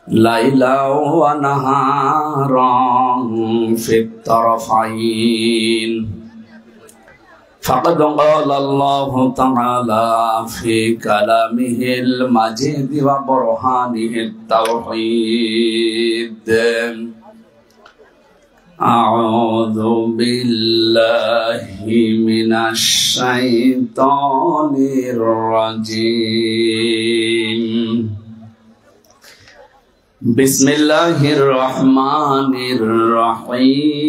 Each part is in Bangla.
ليلا ونهارا في الطرفين فقد قال الله تعالى في كلامه المجيد وبرهانه التوحيد أعوذ بالله من الشيطان الرجيم بسم الله الرحمن الرحيم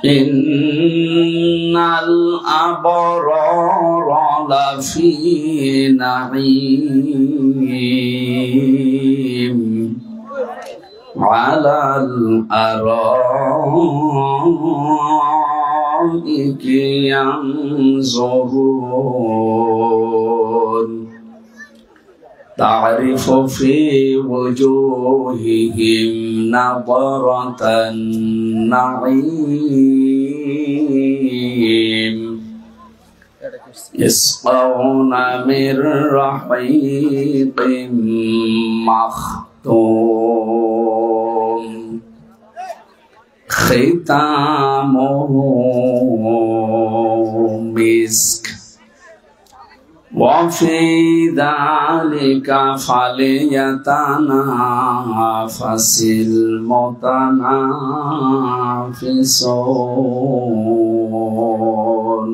إن الأبرار لفي نعيم على الأرائك ينظرون تعرف في وجوههم نضرة النعيم يسقون من رحيق مختوم ختامه مسك وفي ذلك فليتنافس المتنافسون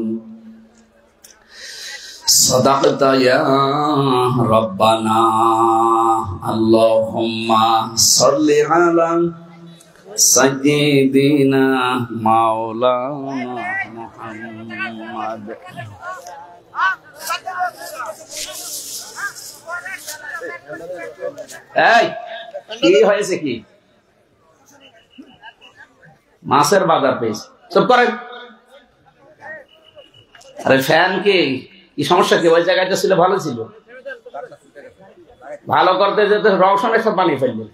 صدقت يا ربنا اللهم صل على سيدنا مولانا محمد এই কি হয়েছে কি মাছের বাজার পেয়েছে চুপ করেন আরে ফ্যান কি সমস্যা কি ওই জায়গাটা ছিল ভালো ছিল ভালো করতে যেতে রওশন সব বানিয়ে ফেলবে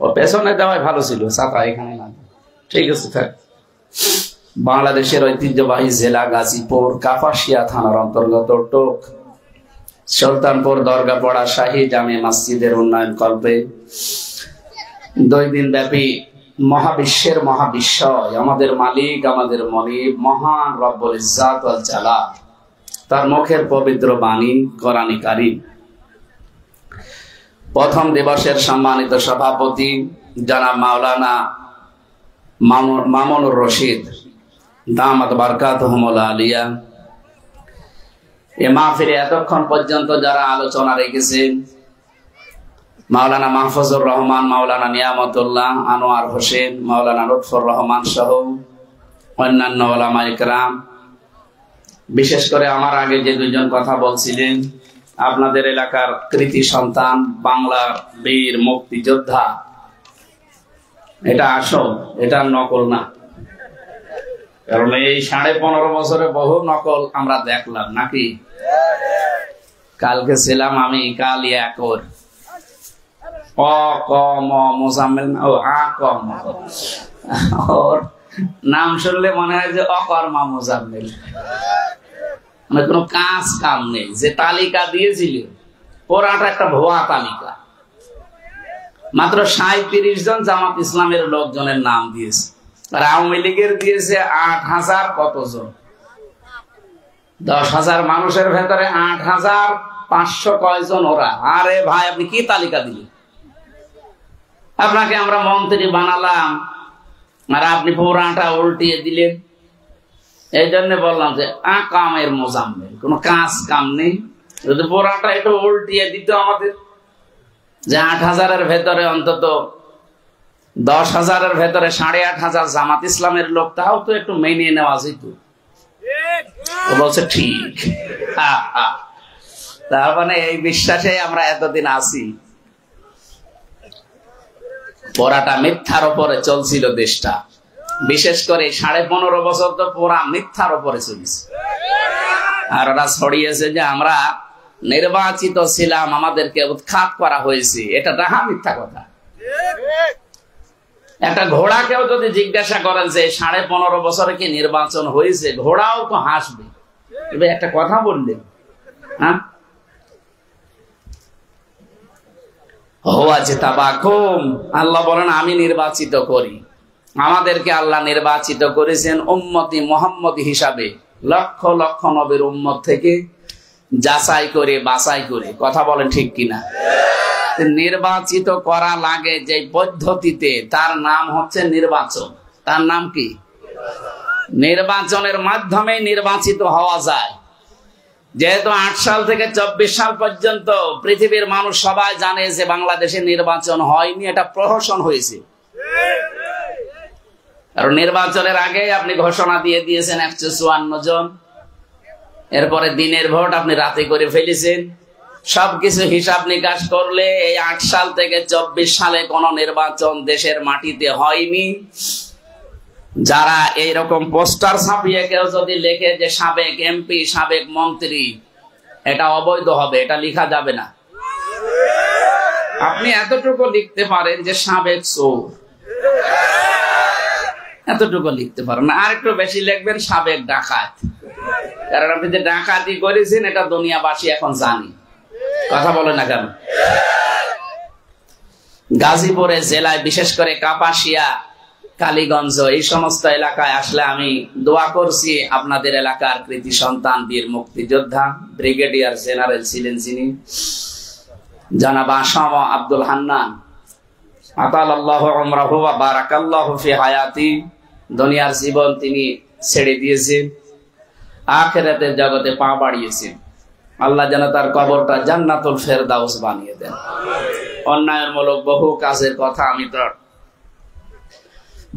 ও পেছনে দেওয়াই ভালো ছিল ছাতা এখানে না ঠিক আছে থাক বাংলাদেশের ঐতিহ্যবাহী জেলা গাজীপুর কাপাসিয়া থানার অন্তর্গত টোক সুলতানপুর দরগাপাড়া শাহী জামে মসজিদের উন্নয়ন কল্পে 2 দিন ব্যাপী মহাবিশ্বের মহাবিশ্বয় আমাদের মালিক আমাদের মনিব মহান রব্বুল ইজ্জাত ওয়াল জালাল তার মুখের পবিত্র বাণী কোরআনে কারীম প্রথম দিবসের সম্মানিত সভাপতি জনাব মাওলানা মামুনুর রশিদ দামাত বারকাতুহুমুল আলিয়া এ মাহফিলে এতক্ষণ পর্যন্ত যারা আলোচনা রেখেছেন মাওলানা মাহফুজুর রহমান মাওলানা নিয়ামতুল্লাহ আনোয়ার হোসেন মাওলানা লুৎফুর রহমান সহ অন্যান্য উলামা ইকরাম বিশেষ করে আমার আগে যে দুইজন কথা বলছিলেন আপনাদের এলাকার কৃতি সন্তান বাংলার বীর মুক্তিযোদ্ধা এটা আসল এটা নকল না কারণ এই 15.5 বছরে বহু নকল আমরা দেখলাম নাকি কালকে ছিলাম আমি কালিয়াকোর অ ক ম মোজাম্মেল ও আ ক ম ওর নাম শুনলে মনে হয় যে অকর্মা মোজাম্মেল মানে কোনো কাজ কাম নেই যে তালিকা দিয়েছিল ওরাটা একটা ভুয়া তালিকা মাত্র 37 জন জামাত ইসলামের লোকজনের নাম দিয়েছে আর আওয়ামী লীগের দিয়েছে 8,000 কতজন 10,000 মানুষের ভেতরে 8,500 কয়জন ওরা আরে ভাই আপনি কি তালিকা দিলেন আপনাকে আমরা মন্ত্রী বানালাম আর আপনি পুরাটা উল্টিয়ে দিলেন এই জন্য বললাম যে আকামের মোজাম্মেল কোনো কাজ কাম নেই যদি পুরাটা একটু উল্টিয়ে দিত আমাদের যে 8,000-এর ভেতরে অন্তত 10,000-এর ভেতরে 8,500 জামাত ইসলামের লোক তাও তো একটু মেনে নেওয়া যেত বলছে ঠিক তার মানে এই বিশ্বাসে আমরা এতদিন আছি পড়াটা মিথ্যার উপরে চলছিল দেশটা, বিশেষ করে 15.5 বছর তো পুরা মিথ্যার উপরে চলেছে। আর ওরা ছড়িয়েছে যে আমরা নির্বাচিত ছিলাম, আমাদেরকে উৎখাত করা হয়েছে। এটা ডাহা মিথ্যা কথা। একটা ঘোড়াকেও যদি জিজ্ঞাসা করেন যে 15.5 বছরে কি নির্বাচন হয়েছে, ঘোড়াও তো হাসবে। এবার একটা কথা বললেন, হ্যাঁ, আল্লাহ বলেন আমি নির্বাচিত করি। আমাদেরকে আল্লাহ নির্বাচিত করেছেন উম্মতি মুহাম্মদ হিসাবে, লক্ষ লক্ষ নবীর উম্মত থেকে যাচাই করে বাছাই করে। কথা বলেন ঠিক কিনা? নির্বাচিত করা লাগে যে পদ্ধতিতে, তার নাম হচ্ছে নির্বাচন। তার নাম কি? নির্বাচনের মাধ্যমে নির্বাচিত হওয়া যায়। যেহেতু 8 সাল থেকে 24 সাল পর্যন্ত পৃথিবীর মানুষ সবাই জানে যে বাংলাদেশে নির্বাচন হয়নি, এটা প্রহসন হয়েছে। কারণ নির্বাচনের আগে আপনি ঘোষণা দিয়ে দিয়েছেন 154 জন, এরপরে দিনের ভোট আপনি রাতে করে ফেলেছেন। সবকিছু হিসাব নিকাশ করলে এই 8 সাল থেকে 24 সালে কোন নির্বাচন দেশের মাটিতে হয়নি। যারা এইরকম পোস্টার ছাপিয়ে কেউ যদি লেখে যে সাবেক এমপি, সাবেক মন্ত্রী, এটা অবৈধ হবে, এটা লেখা যাবে না। আপনি এতটুকু লিখতে পারেন যে সাবেক চোর, এতটুকু লিখতে পারেন না। আর একটু বেশি লিখবেন সাবেক ডাকাত, কারণ আপনি যে ডাকাতি করেছেন এটা দুনিয়াবাসী এখন জানি। কথা বলে না কেন? গাজীপুরে জেলায় বিশেষ করে কাপাসিয়া, কালীগঞ্জ, এই সমস্ত এলাকায় আসলে আমি দোয়া করছি আপনাদের এলাকার কৃতি সন্তান, বীর মুক্তিযোদ্ধা, ব্রিগেডিয়ার জেনারেল ছিলেন যিনি, জনাব আসাম আব্দুল হান্নান, আতালাল্লাহু উমরাহু ওয়া বারাকাল্লাহু ফি হায়াতি। দুনিয়ার জীবন তিনি ছেড়ে দিয়েছেন, আখিরাতের জগতে পা বাড়িয়েছেন। আল্লাহ যেন তার কবরটা জান্নাতুল ফেরদাউস বানিয়ে দেন। অন্যায়মূলক বহু কাজের কথা আমি তো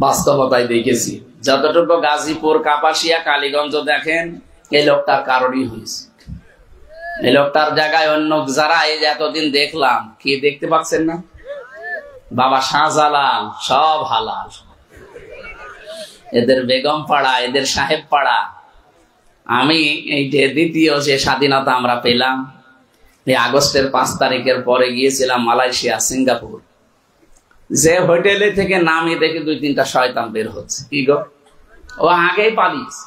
বাস্তবতায় দেখেছি। যতটুকু গাজীপুর, কাপাসিয়া, কালীগঞ্জ দেখেন, এই লোকটার কারণই হয়েছে। এই লোকটার জায়গায় অন্য যারা এই যে এতদিন দেখলাম, কি দেখতে পাচ্ছেন না? বাবা শাহজালাল সব হালাল, এদের বেগম পাড়া, এদের সাহেব পাড়া। আমি এই যে দ্বিতীয় যে স্বাধীনতা আমরা পেলাম, এই আগস্টের 5 তারিখের পরে গিয়েছিলাম মালয়েশিয়া, সিঙ্গাপুর। যে হোটেলে থেকে নামি দেখে 2-3টা শয়তান বের হচ্ছে। কি গো, ও আগেই পালিয়েছে।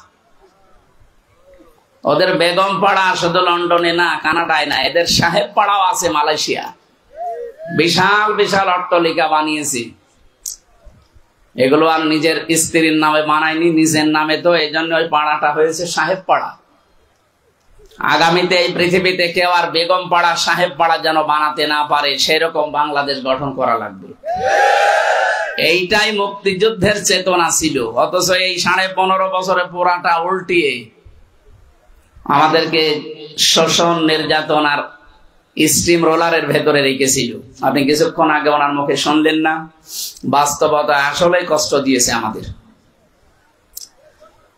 ওদের বেগম পাড়া শুধু লন্ডনে না, কানাডায় না, এদের সাহেব পাড়াও আছে মালয়েশিয়া। বিশাল বিশাল অট্টালিকা বানিয়েছি। এগুলো আর নিজের স্ত্রীর নামে বানায়নি, নিজের নামে। তো এই জন্য ওই পাড়াটা হয়েছে সাহেব পাড়া। আগামীতে এই পৃথিবীতে কেউ আর বেগম পাড়া, সাহেব পাড়া যেন বানাতে না পারে, সেরকম বাংলাদেশ গঠন করা লাগবে। এইটাই মুক্তিযুদ্ধের চেতনা ছিল। অথচ এই 15.5 বছরে পুরাটা উল্টিয়ে আমাদেরকে শোষণ, নির্যাতন আর স্টিম রোলারের ভেতরে রেখেছিল। আপনি কিছুক্ষণ আগে ওনার মুখে শুনলেন না? বাস্তবতা আসলে কষ্ট দিয়েছে আমাদের।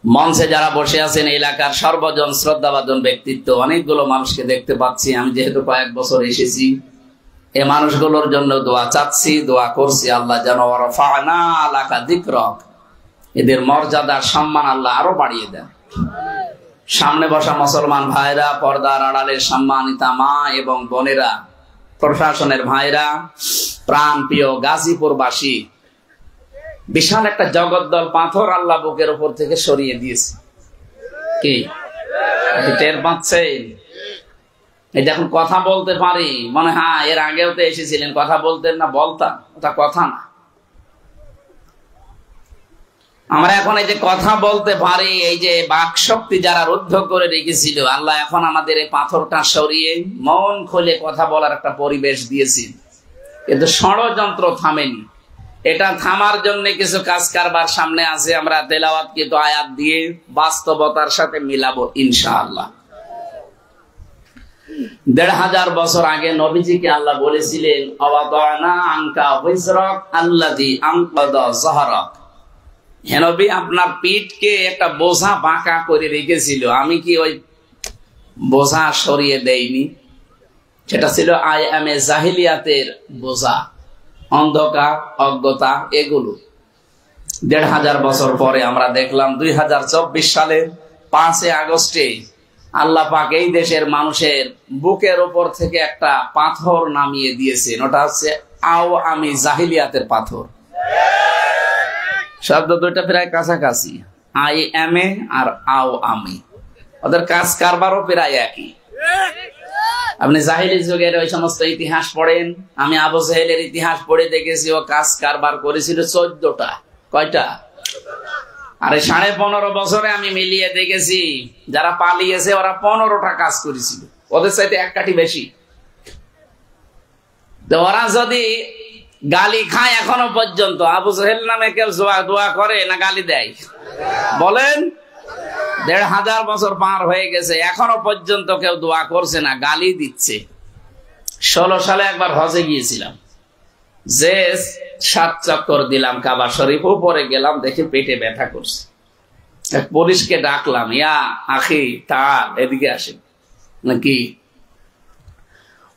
মঞ্চে যারা বসে আছেন, এলাকার সর্বজন শ্রদ্ধাভাজন ব্যক্তিত্ব, অনেকগুলো মানুষকে দেখতে পাচ্ছি। আমি যেহেতু কয়েক বছর এসেছি, এই মানুষগুলোর জন্য দোয়া চাচ্ছি, দোয়া করছি। আল্লাহ যেন ওয়ারফা'না লাকা যিকরাক, এদের মর্যাদা, সম্মান আল্লাহ আরো বাড়িয়ে দেন। সামনে বসা মুসলমান ভাইরা, পর্দার আড়ালের সম্মানিতা মা এবং বোনেরা, প্রশাসনের ভাইরা, প্রাণ প্রিয় গাজীপুরবাসী, বিশাল একটা জগদ্দল পাথর আল্লাহ বুকের উপর থেকে সরিয়ে দিয়েছে। কি টের পাচ্ছেন? এই যখন কথা বলতে পারি, মনে হয় এর আগেও তো এসেছিলেন, কথা বলতেন না? বলতাম, ওটা কথা না। আমরা এখন এই যে কথা বলতে পারি, এই যে বাক শক্তি যারা রুদ্ধ করে রেখেছিল, আল্লাহ এখন আমাদের এই পাথরটা সরিয়ে মন খুলে কথা বলার একটা পরিবেশ দিয়েছি। কিন্তু ষড়যন্ত্র থামেনি। এটা থামার জন্য কিছু কাজ কারবার সামনে আছে। আমরা তেলাওয়াত কিন্তু আয়াত দিয়ে বাস্তবতার সাথে মিলাবো ইনশাআল্লাহ। 1500 বছর আগে নবীজিকে আল্লাহ বলেছিলেন, আওয়াদানা আনকা ওয়িজরাক আল্লাযী আনকাদা যাহরাক। হে নবী, আপনার পিঠকে একটা বোঝা বাঁকা করে রেখেছিল, আমি কি ওই বোঝা সরিয়ে দেইনি? সেটা ছিল আইএমএ জাহিলিয়াতের বোঝা, অন্ধকার, অজ্ঞতা, এগুলো। 1500 বছর পরে আমরা দেখলাম 2024 সালের 5 আগস্টে আল্লাহ পাক এই দেশের মানুষের বুকের উপর থেকে একটা পাথর নামিয়ে দিয়েছেন, ওটা হচ্ছে আও আমি জাহিলিয়াতের পাথর। শব্দ দুইটা প্রায় কাছাকাছি, আই এম এ আর আও আমি, ওদের কাজ কারবারও প্রায় একই। আপনি জাহিলি যুগের ওই সমস্ত ইতিহাস পড়েন, আমি আবু জাহেলের ইতিহাস পড়ে দেখেছি ও কাজ কারবার করেছিল 14টা। কয়টা? আরে 15.5 বছরে আমি মিলিয়ে দেখেছি যারা পালিয়েছে ওরা 15টা কাজ করেছিল, ওদের চাইতে এক কাঠি বেশি। তো ওরা যদি গালি খায় এখনো পর্যন্ত, আবু জাহেল নামে কেউ দোয়া করে না গালি দেয়? বলেন, 1500 বছর পার হয়ে গেছে, এখনো পর্যন্ত কেউ দোয়া করছে না, গালি দিচ্ছে। 16 সালে একবার হজে গিয়েছিলাম, যে 7 চক্কর দিলাম কাবা শরীফ, উপরে গেলাম, দেখি পেটে ব্যথা করছে। এক পুলিশকে ডাকলাম, ইয়া আখি তার এদিকে আসেন নাকি।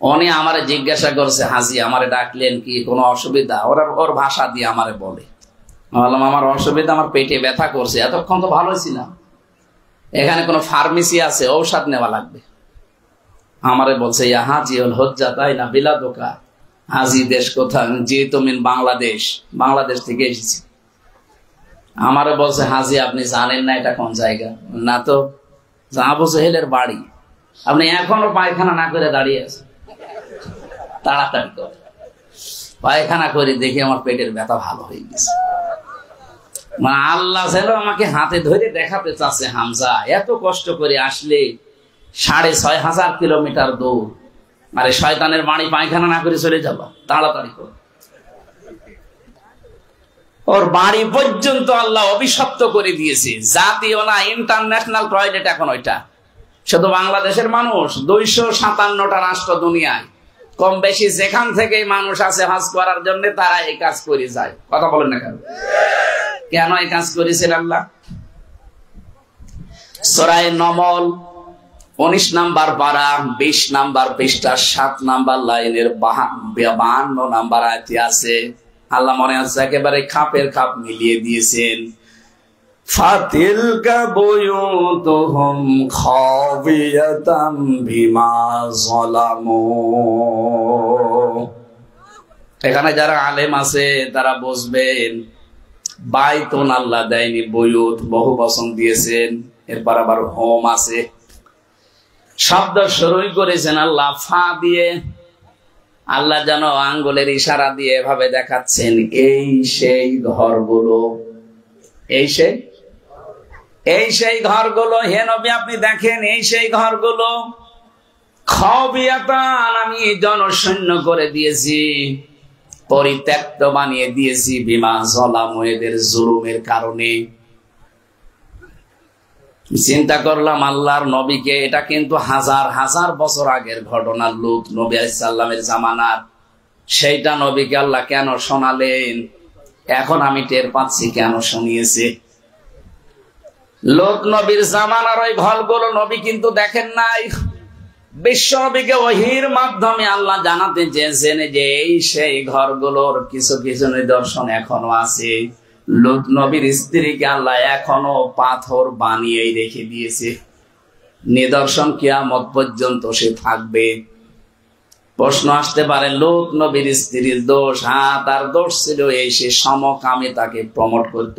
উনি আমারে জিজ্ঞাসা করছে, হাজি আমারে ডাকলেন কি, কোনো অসুবিধা? ওর ভাষা দিয়ে আমারে বলে। বললাম আমার অসুবিধা, আমার পেটে ব্যথা করছে, এতক্ষণ তো ভালোই ছিলাম, এখানে কোনো ফার্মেসি আছে, ঔষধ নেওয়া লাগবে। আমারে বলছে, ইয়া হাজি হল হজ্জা তাই না বিলা দোকা। হাজি দেশ কোথায়? যে তুমি বাংলাদেশ, বাংলাদেশ থেকে এসেছি। আমারে বলছে, হাজি আপনি জানেন না এটা কোন জায়গা? না তো। আবু জাহেলের বাড়ি। আপনি এখনো পায়খানা না করে দাঁড়িয়ে আছেন, তাড়াতাড়ি করে পায়খানা করে দেখি আমার পেটের ব্যথা ভালো হয়ে গেছে। মানে আল্লাহ যেন আমাকে হাতে ধরে দেখাতে চাচ্ছে, হামজা এত কষ্ট করে আসলে 6500 কিলোমিটার দূর, আরে শয়তানের বাড়ি পায়খানা না করে চলে যাবা, তাড়াতাড়ি করে। ওর বাড়ি পর্যন্ত আল্লাহ অভিশপ্ত করে দিয়েছে, জাতীয় না ইন্টারন্যাশনাল টয়লেট এখন ওইটা। শুধু বাংলাদেশের মানুষ, 257টা রাষ্ট্র দুনিয়ায় কম বেশি যেখান থেকে মানুষ আছে হজ করার জন্য, তারা এই কাজ করে যায়। কথা বলেন না কেন? কেন এই কাজ করেছেন আল্লাহ? সূরা নমল 19 নাম্বার পারা 20 নাম্বার পৃষ্ঠা 7 নাম্বার লাইনের 52 নাম্বার আয়াতে আছে। আল্লাহ মনে আছে একেবারে খাপের খাপ মিলিয়ে দিয়েছেন। ফাতিলকা বুয়ুতুহুম খাবিয়াতাম বিমা যালামু। এখানে যারা আলেম আছে তারা বুঝবেন, বাইতুন আল্লাহ দেয়নি, বুয়ুত বহু বচন দিয়েছেন, এরপর আবার হোম আছে। শব্দ শুরুই করেছেন আল্লাহ ফা দিয়ে। আল্লাহ যেন আঙ্গুলের ইশারা দিয়ে এভাবে দেখাচ্ছেন, এই সেই ঘরগুলো, এই সেই ঘরগুলো, হে নবী আপনি দেখেন, এই সেই ঘরগুলো। খাবিয়াতান, আমি জনশূন্য করে দিয়েছি, পরিত্যক্ত বানিয়ে দিয়েছি, বিমা যালামু, এদের জুলুমের কারণে। চিন্তা করলাম আল্লাহর নবীকে, এটা কিন্তু হাজার হাজার বছর আগের ঘটনা, লূত নবী আলাইহিস সালামের জামানার। সেইটা নবীকে আল্লাহ কেন শোনালেন? এখন আমি টের পাচ্ছি কেন শুনিয়েছে। লূত নবীর জামানার ওই ঘরগুলো নবী কিন্তু দেখেন নাই। বিশ্ব নবীকে ওহীর মাধ্যমে আল্লাহ জানাতে চেয়েছেন যে এই সেই ঘরগুলোর কিছু কিছু নিদর্শন এখনো আছে। লূত নবীর স্ত্রীকে আল্লাহ এখনো পাথর বানিয়ে রেখে দিয়েছে, নিদর্শন কিয়ামত পর্যন্ত সে থাকবে। প্রশ্ন আসতে পারে, লূত নবীর স্ত্রীর দোষ? হ্যাঁ, তার দোষ ছিল এই, সে সমকামী, তাকে প্রমোট করত।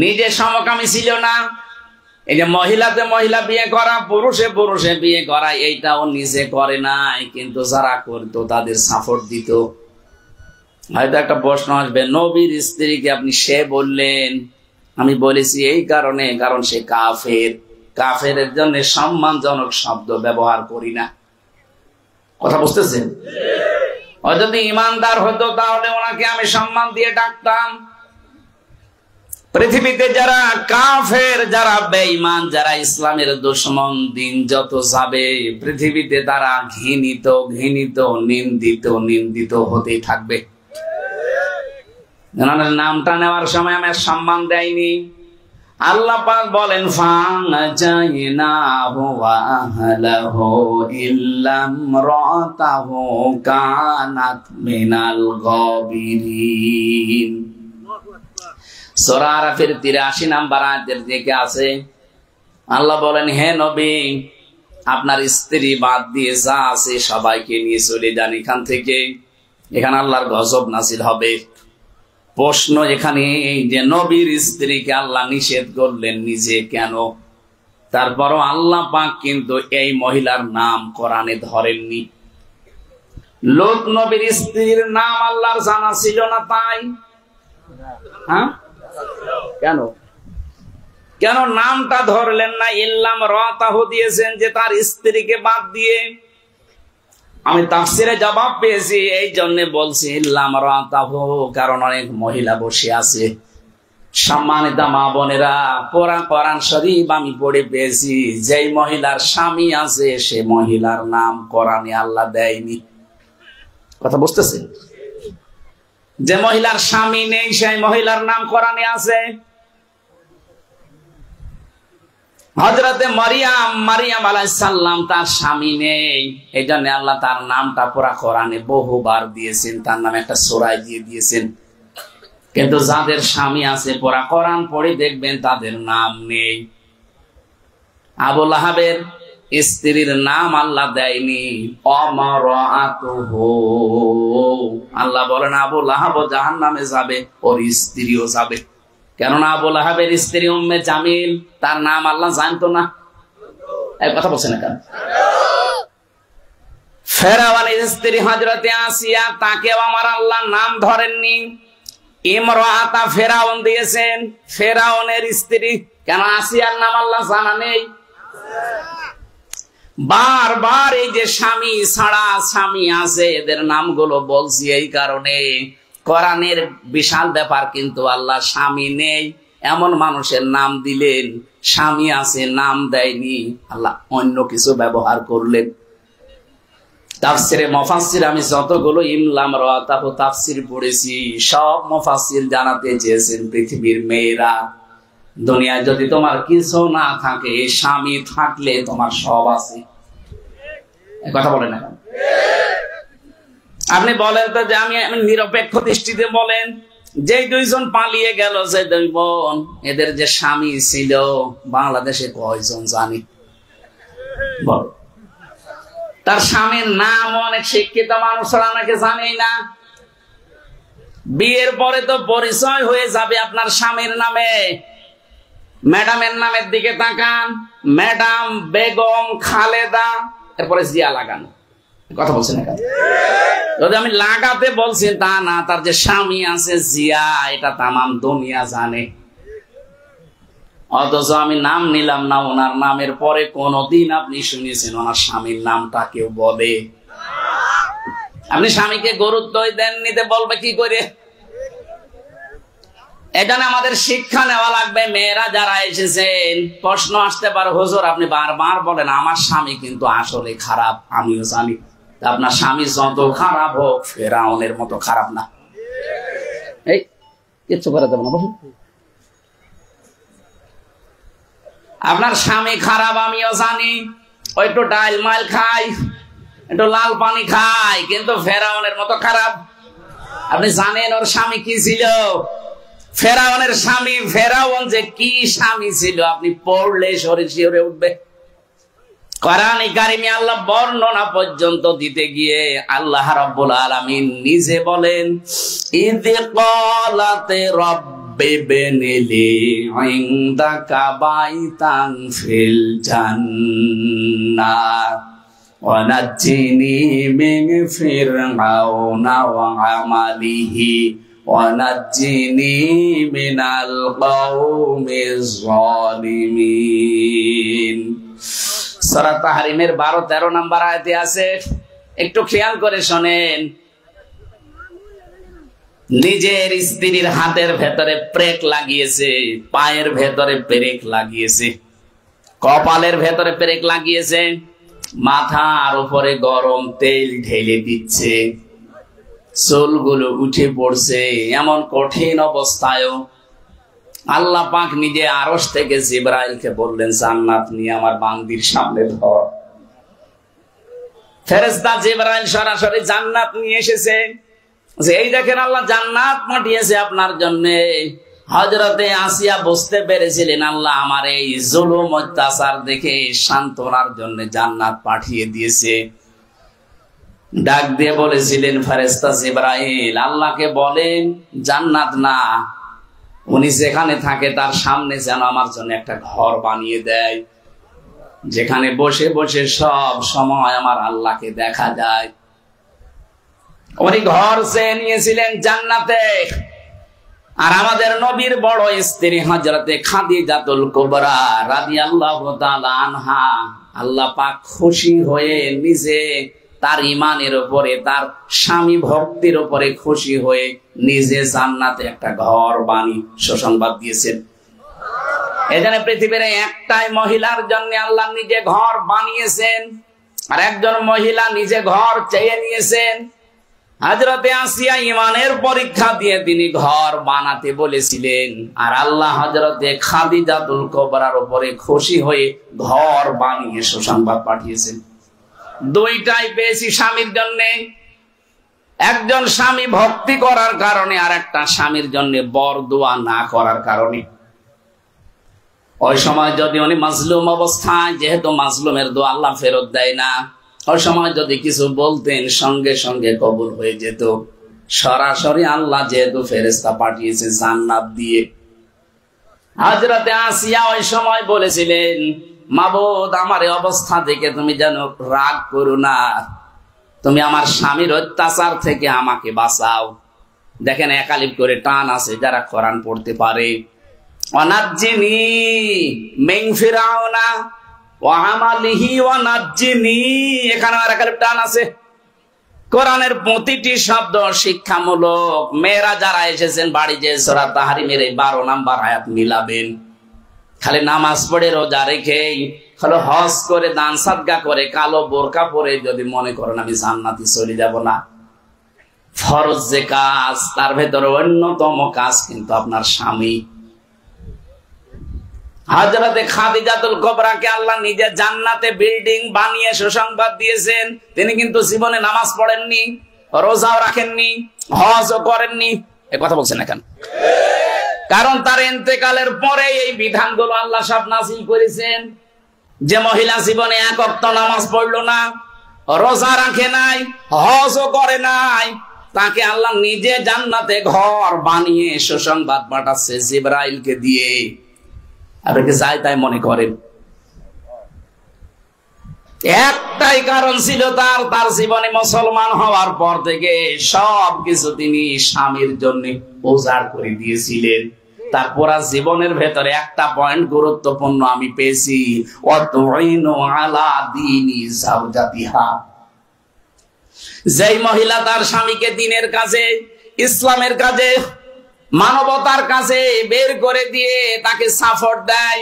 নিজে সমকামী ছিল না। এই যে মহিলাতে মহিলা বিয়ে করা, পুরুষে পুরুষে বিয়ে করা, এইটাও নিজে করে নাই, কিন্তু যারা করতো তাদের সাপোর্ট দিত। হয়তো একটা প্রশ্ন আসবে, নবীর স্ত্রীকে আপনি সে বললেন? আমি বলেছি এই কারণে, কারণ সে কাফের। কাফের জন্য সম্মানজনক শব্দ ব্যবহার করি না। কথা বুঝতেছেন? ও যদি ইমানদার হতো তাহলে ওনাকে আমি সম্মান দিয়ে ডাকতাম। পৃথিবীতে যারা কাফের, যারা বেঈমান, যারা ইসলামের দুশমন, দিন যত যাবে পৃথিবীতে তারা ঘৃণিত ঘৃণিত, নিন্দিত নিন্দিত হতেই থাকবে। নামটা নেওয়ার সময় আমি সম্মান দেয়নি। আল্লাহ পাক বলেন, ফানজাইনাহু ওয়া আহলাহু ইল্লা ইমরাতাহু কানাত মিনাল গাবিরিন। সূরা আরাফের 83 নাম্বার আয়াতের দিকে আছে, আল্লাহ বলেন, হে নবী, আপনার স্ত্রী বাদ দিয়ে যা আছে সবাইকে নিয়ে চলে যান এখান থেকে। এখানে আল্লাহর গজব নাজিল হবে। প্রশ্ন এখানে যে নবীর স্ত্রীকে আল্লাহ নিষেধ করলেন নিজে কেন? তারপরও আল্লাহ পাক কিন্তু এই মহিলার নাম কোরআনে ধরেননি। লোক নবীর স্ত্রীর নাম আল্লাহর জানা ছিল না তাই? হ্যাঁ, কেন কেন নামটা ধরলেন না? ইল্লাম রাতাহু দিয়েছেন যে তার স্ত্রীকে বাদ দিয়ে। আমি তাফসিরে জবাব পেয়েছি, এই জন্য বলছি ইল্লাম রাতাহু, কারণ অনেক মহিলা বসে আছে। সম্মানিত মা বোনেরা, কোরআন শরীফ আমি পড়ে পেয়েছি, যেই মহিলার স্বামী আছে সে মহিলার নাম কোরআনে আল্লাহ দেয়নি। কথা বুঝতেছেন? যে মহিলার স্বামী নেই সেই মহিলার নাম কোরআনে আছে। হযরতে মারিয়াম আলাইহিস সালাম, তার স্বামী নেই, এই জন্য আল্লাহ তার নামটা পুরা কোরআনে বহুবার দিয়েছেন, তার নামে একটা সূরা দিয়ে দিয়েছেন। কিন্তু যাদের স্বামী আছে পুরা কোরআন পড়ে দেখবেন তাদের নাম নেই। আবু লাহাবের স্ত্রীর নাম আল্লাহ দেয়নি, অমরাতুহু। আল্লাহ বলেন আবু লাহাব জাহান্নামে যাবে, ওর স্ত্রীও যাবে। কেননা আবু লাহাবের স্ত্রী উম্মে জামিল, তার নাম আল্লাহ জানতো না। এই কথা বলছেন না কেন? ফেরাউনের স্ত্রী হযরতে আসিয়া, তাকেও আমার আল্লাহ নাম ধরেননি। ইমরাতা ফেরাউন দিয়েছেন, ফেরাউনের স্ত্রী। কেন আসিয়ার নাম আল্লাহ জানা নেই? বারবার এই যে স্বামী ছাড়া স্বামী আছে এদের নামগুলো বলছি এই কারণে, কোরআনের বিশাল ব্যাপার কিন্তু আল্লাহ স্বামী নেই এমন মানুষের নাম দিলেন, স্বামী আছে নাম দেয়নি, আল্লাহ অন্য কিছু ব্যবহার করলেন। তাফসিরে মুফাসসির আমি যতগুলো ইমলাম রাতাহু তাফসির পড়েছি, সব মুফাসসির জানাতে চেয়েছেন পৃথিবীর মেয়েরা, দুনিয়ায় যদি তোমার কিছু না থাকে, স্বামী থাকলে তোমার সব আছে। কথা বলেন না? আপনি বলেন তো যে আমি নিরপেক্ষ দৃষ্টিতে বলেন, যেই দুইজন পালিয়ে গেল, যে দুই বোন, এদের যে স্বামী ছিল বাংলাদেশে কয়জন জানি? বল। তার স্বামীর নাম অনেক শিক্ষিত মানুষরা নাকি জানেই না। বিয়ের পরে তো পরিচয় হয়ে যাবে আপনার স্বামীর নামে। ম্যাডামের নামের দিকে তাকান, ম্যাডাম, বেগম, খালেদা, এরপরে জিয়া লাগান। কথা বলছেন না? যদি আমি লাগাতে বলছি তা না, তার যে স্বামী আছে জিয়া, এটা তামাম দুনিয়া জানে। অথচ আমি নাম নিলাম না ওনার নামের পরে, কোনদিন আপনি শুনেছেন ওনার স্বামীর নামটা কেউ বলে? আপনি স্বামীকে গুরুত্ব দেননি, বলবে কি করে? এখানে আমাদের শিক্ষা নেওয়া লাগবে। মেয়েরা যারা এসেছেন, প্রশ্ন আসতে পারে, হুজুর আপনি বারবার বলেন আমার স্বামী কিন্তু আসলে খারাপ, আমিও জানি। আপনার স্বামী যত খারাপ হোক, ফেরাউনের মতো খারাপ না। এই কিচ্ছু করে দেব না, বলুন। আপনার স্বামী খারাপ আমিও জানি, ওই একটু ডাইল মাইল খাই, একটু লাল পানি খাই, কিন্তু ফেরাউনের মতো খারাপ। আপনি জানেন ওর স্বামী কি ছিল? ফেরাউনের স্বামী, ফেরাউন যে কি স্বামী ছিল আপনি পড়লে শরীর শিহরে উঠবে। কোরআনে কারিমে আল্লাহ বর্ণনা পর্যন্ত দিতে গিয়ে আল্লাহ রাব্বুল আলামিন নিজে বলেন, ইয ক্বালাতে রাব্বি বিনিলি ইনদাকা বাইতান ফিল জান্নাহ ওয়া নাজ্জিনি মিন ফিরআউনা ওয়া আমালিহি ওয়া নাজ্জিনি মিনাল কওমিজ যালিমিন। সূরা তাহরিমের 12-13 নম্বর আয়াতে আছে, একটু খেয়াল করে শোনেন। নিজের স্ত্রীর হাতের ভেতরে প্রেক লাগিয়েছে, পায়ের ভেতরে পেরেক লাগিয়েছে, কপালের ভেতরে পেরেক লাগিয়েছে, মাথার উপরে গরম তেল ঢেলে দিচ্ছে, চুলগুলো উঠে পড়ছে। এমন কঠিন অবস্থায়ও আল্লাহ পাক নিজে আরশ থেকে জিবরাইলকে বললেন, জান্নাত নিয়ে আমার বান্দির সামনে ধর। ফেরেশতা জিবরাইল সরাসরি জান্নাত নিয়ে এসেছে, যে এই দেখেন আল্লাহ জান্নাত পাঠিয়েছে আপনার জন্য। হযরতে আসিয়া বুঝতে পেরেছিলেন আল্লাহ আমার এই জুলুম অত্যাচার দেখে সান্ত্বনার জন্য জান্নাত পাঠিয়ে দিয়েছে। ডাক দিয়ে বলেছিলেন ফেরেশতা জিবরাইল, আল্লাহকে বলেন জান্নাত না, উনি যেখানে থাকে তার সামনে যেন আমার জন্য একটা ঘর বানিয়ে দেয়, যেখানে বসে বসে সব সময় আমার আল্লাহকে দেখা যায়। উনি ঘর চেয়ে নিয়েছিলেন জান্নাতে। আর আমাদের নবীর বড় স্ত্রী হযরতে খাদিজাতুল কুবরা রাদিয়াল্লাহু তাআলা আনহা, আল্লাহ পাক খুশি হয়ে নিজে তার ঈমানের উপরে, তার স্বামী ভক্তির উপরে খুশি হয়ে নিজে জান্নাতে একটা ঘর বানিয়ে সুসংবাদ দিয়েছেন। এখানে পৃথিবীর একটাই মহিলার জন্য আল্লাহ নিজে ঘর বানিয়েছেন, আর একজন মহিলা নিজে ঘর চেয়ে নিয়েছেন। হযরতে আসিয়া ঈমানের পরীক্ষা দিয়ে তিনি ঘর বানাতে বলেছিলেন, আর আল্লাহ হযরতে খাদিজাতুল কুবরার উপরে খুশি হয়ে ঘর বানিয়ে সুসংবাদ পাঠিয়েছেন। দুইটাই পেয়েছি স্বামীর জন্য, একজন স্বামী ভক্তি করার কারণে, আর একটা স্বামীর জন্য বরদোয়া না করার কারণে। ওই সময় যদি উনি মাজলুম অবস্থায়, যেহেতু মাজলুমের দোয়া আল্লাহ ফেরত দেয় না, ওই সময় যদি কিছু বলতেন সঙ্গে সঙ্গে কবুল হয়ে যেত। সরাসরি আল্লাহ যেহেতু ফেরেশতা পাঠিয়েছে জান্নাত দিয়ে। হযরতে আসিয়া ওই সময় বলেছিলেন, মাবুদ আমার এই অবস্থা দেখে তুমি যেন রাগ করো না, তুমি আমার স্বামীর অত্যাচার থেকে আমাকে বাঁচাও। দেখেন একালিপ করে টান আছে যারা কোরআন পড়তে পারে। ওয়ানাজ্জিনি মিন ফিরাউনা ওয়া আমালিহি ওয়ানাজ্জিনি, এখানে আর একালিপ টান আছে। কোরআনের প্রতিটি শব্দ শিক্ষামূলক। মেয়েরা যারা এসেছেন বাড়ি যে সূরা তাহরিমের 12 নম্বর আয়াত মিলাবেন। খালি নামাজ পড়ে রোজা রেখে, খালি হজ করে দান সাদকা করে কালো বোরকা পরে যদি মনে করেন আমি জান্নাতে চলে যাব না, ফরজ যে কাজ তার ভেতরে অন্যতম কাজ কিন্তু আপনার স্বামী। হযরতে খাদিজাতুল কুবরাকে আল্লাহ নিজে জান্নাতে বিল্ডিং বানিয়ে সুসংবাদ দিয়েছেন। তিনি কিন্তু জীবনে নামাজ পড়েননি, রোজাও রাখেননি, হজও করেননি। এ কথা বলছেন না কেন? কারণ তার ইন্তেকালের পরে এই বিধানগুলো আল্লাহ সব নাযিল করেছেন। যে মহিলা জীবনে এক ওয়াক্ত নামাজ পড়লো না, রোজা রাখে নাই, হজও করে নাই, তাকে আল্লাহ নিজে জান্নাতে ঘর বানিয়ে সুসংবাদ পাঠাচ্ছে জিবরাইলকে দিয়ে। আপনাকে যাই তাই মনে করেন। একটাই কারণ ছিল তার জীবনে মুসলমান হওয়ার পর থেকে সবকিছু তিনি স্বামীর জন্য উজাড় করে দিয়েছিলেন। তার পুরা জীবনের ভেতরে একটা পয়েন্ট গুরুত্বপূর্ণ আমি পেয়েছি, ওয়াতুইনু আলা দীনি যাওজাতিহা। যেই মহিলা তার স্বামীকে দ্বীনের কাজে, ইসলামের কাজে, মানবতার কাছে বের করে দিয়ে তাকে সাপোর্ট দেয়,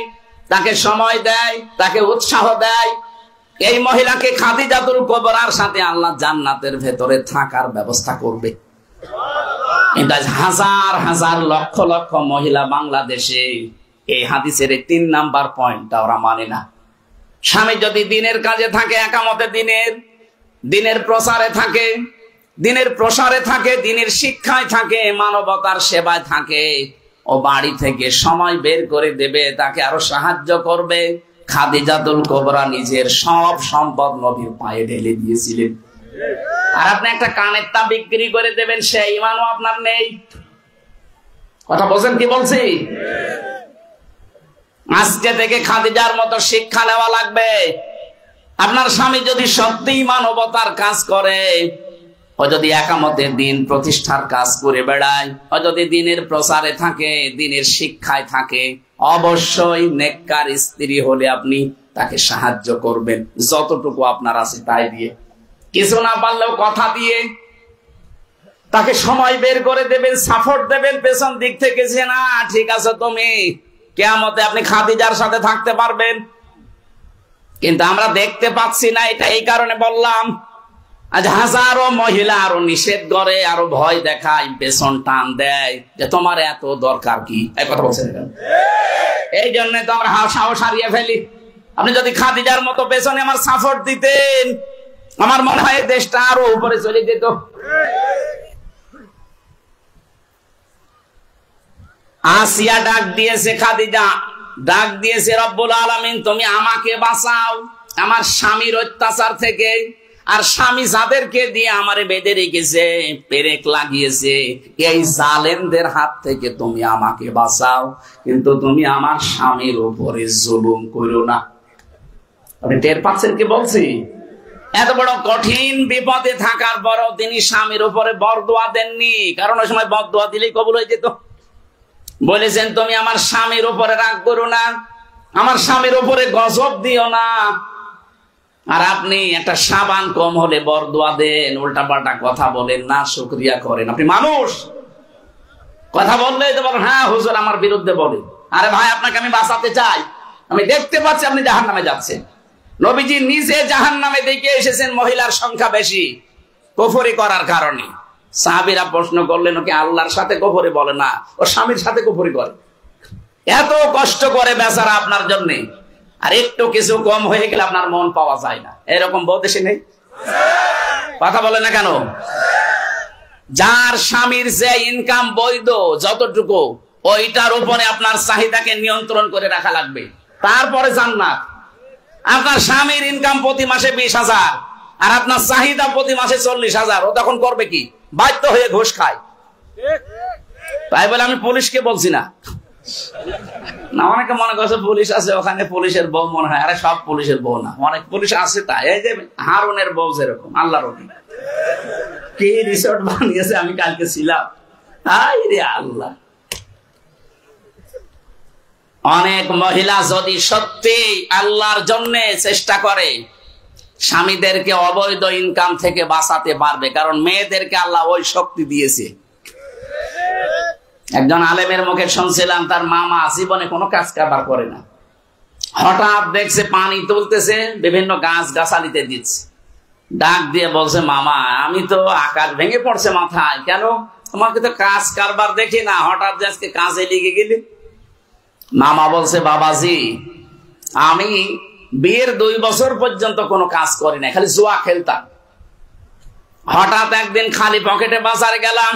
তাকে সময় দেয়, তাকে উৎসাহ দেয়, এই মহিলাকে খাদিজাতুল কুবরার সাথে আল্লাহ জান্নাতের ভেতরে থাকার ব্যবস্থা করবে। এটা হাজার হাজার লক্ষ লক্ষ মহিলা বাংলাদেশে এই হাদিসের 3 নাম্বার পয়েন্টটা ওরা মানে না। স্বামী যদি দ্বীনের কাজে থাকে, একামতে দ্বীনের প্রচারে থাকে, দ্বীনের প্রসারে থাকে, দ্বীনের শিক্ষায় থাকে, মানবতার সেবায় থাকে, ও বাড়ি থেকে সময় বের করে দেবে, তাকে আরো সাহায্য করবে। খাদিজাতুল কুবরা নিজের সব সম্পদ নবীর পায়ে ঢেলে দিয়েছিলেন। আর আপনি একটা কানের তা বিক্রি করে দেবেন, সেই ঈমানও আপনার নেই। কথা বলছেন কি বলছি? আজকে থেকে খাদিজার মতো শিক্ষা নেওয়া লাগবে। আপনার স্বামী যদি সত্যি মানবতার কাজ করে, ও যদি একামতে দ্বীন প্রতিষ্ঠার কাজ করে বেড়ায়, ও যদি দ্বীনের প্রচারে থাকে, দ্বীনের শিক্ষায় থাকে, অবশ্যই নেককার স্ত্রী হলে আপনি তাকে সাহায্য করবেন যতটুকু আপনার আছে তাই দিয়ে। কিছু না পারলেও কথা দিয়ে তাকে সময় বের করে দেবেন, সাপোর্ট দেবেন পেছন দিক থেকে, যে না ঠিক আছে তুমি কিয়ামতে আপনি খাদিজার সাথে থাকতে পারবেন। কিন্তু আমরা দেখতে পাচ্ছি না, এটা এই কারণে বললাম। আজ হাজারো মহিলা আরো নিষেধ করে, আরো ভয় দেখায়, পেছন টান দেয় যে তোমার এত দরকার কি। এই কথা বলছেন, এই জন্য তো আমরা সাহস হারিয়ে ফেলি। আপনি যদি খাদিজার মতো পেছনে আমার সাপোর্ট দিতেন, আমার মনে হয় দেশটা আরো উপরে চলে যেত। আসিয়া ডাক দিয়েছে, খাদিজা ডাক দিয়েছে, রব্বুল আলামিন তুমি আমাকে বাঁচাও আমার স্বামীর অত্যাচার থেকে, আর স্বামী যাদেরকে দিয়ে আমারে বেঁধে রেখেছে, পেরেক লাগিয়েছে, এই জালেমদের হাত থেকে তুমি আমাকে বাঁচাও, কিন্তু তুমি আমার স্বামীর উপরে জুলুম করো না। আপনি টের পাচ্ছেন কি বলছি? এত বড় কঠিন বিপদে থাকার পরও তিনি স্বামীর উপরে বরদোয়া দেননি, কারণ ওই সময় বরদোয়া দিলেই কবুল হয়ে যেত। বলেছেন তুমি আমার স্বামীর উপরে রাগ করো না, আমার স্বামীর উপরে গজব দিও না। আর আপনি একটা সাবান কম হলে বরদোয়া দেন, উল্টা পাল্টা কথা বলেন না, শুকরিয়া করেন। আপনি মানুষ, কথা বললেই তো বলেন হ্যাঁ হুজুর আমার বিরুদ্ধে বলে। আরে ভাই আপনাকে আমি বাঁচাতে চাই, আমি দেখতে পাচ্ছি আপনি জাহান্নামে যাচ্ছেন। নবীজি নিজে জাহান্নামে দেখে এসেছেন মহিলার সংখ্যা বেশি কুফরি করার কারণে। সাহাবীরা প্রশ্ন করলেন ওকে আল্লাহর সাথে কুফরি বলে না, ও স্বামীর সাথে কুফরি করে, এত কষ্ট করে বেচারা আপনার জন্য, আর একটু কিছু কম হয়ে গেলে আপনার মন পাওয়া যায় না। এরকম বহু দেশে নেই? কথা বলে না কেন? যার স্বামীর যে ইনকাম বৈধ যতটুকু, ওইটার উপরে আপনার চাহিদাকে নিয়ন্ত্রণ করে রাখা লাগবে, তারপরে জান্নাত। আপনার স্বামীর ইনকাম প্রতি মাসে 20,000 আর আপনার চাহিদা প্রতি মাসে 40,000, ও তখন করবে কি? বাধ্য হয়ে ঘুষ খায়। তাই বলে আমি পুলিশকে বলছি না, না অনেকে মনে করছে পুলিশ আছে ওখানে পুলিশের বউ মনে হয়, আরে সব পুলিশের বউ না, অনেক পুলিশ আছে। তাই এই যে হারুনের বউ যেরকম, আল্লাহর কি রিসোর্ট বানিয়েছে, আমি কালকে ছিলাম, হাই রে আল্লাহ। অনেক মহিলা যদি সত্যি আল্লাহর জন্য চেষ্টা করে, স্বামীদেরকে অবৈধ ইনকাম থেকে বাঁচাতে পারবে, কারণ মেয়েদেরকে আল্লাহ ওই শক্তি দিয়েছে। একজন আলেমের মুখে শুনছিলাম তার মামা জীবনে কোনো কাজ কারবার করে না, হঠাৎ দেখছে পানি তুলতেছে, বিভিন্ন গাছ গাছালিতে দিচ্ছে, ডাক দিয়ে বলছে মামা আমি তো আকাশ ভেঙে পড়ছে মাথায়, কেন তোমাকে তো কাজ কারবার দেখি না, হঠাৎ আজকে কাজে লেগে গেলে? মামা বলছে বাবাজি আমি বিয়ের 2 বছর পর্যন্ত কোনো কাজ করি না, খালি জুয়া খেলতাম। হঠাৎ একদিন খালি পকেটে বাজারে গেলাম,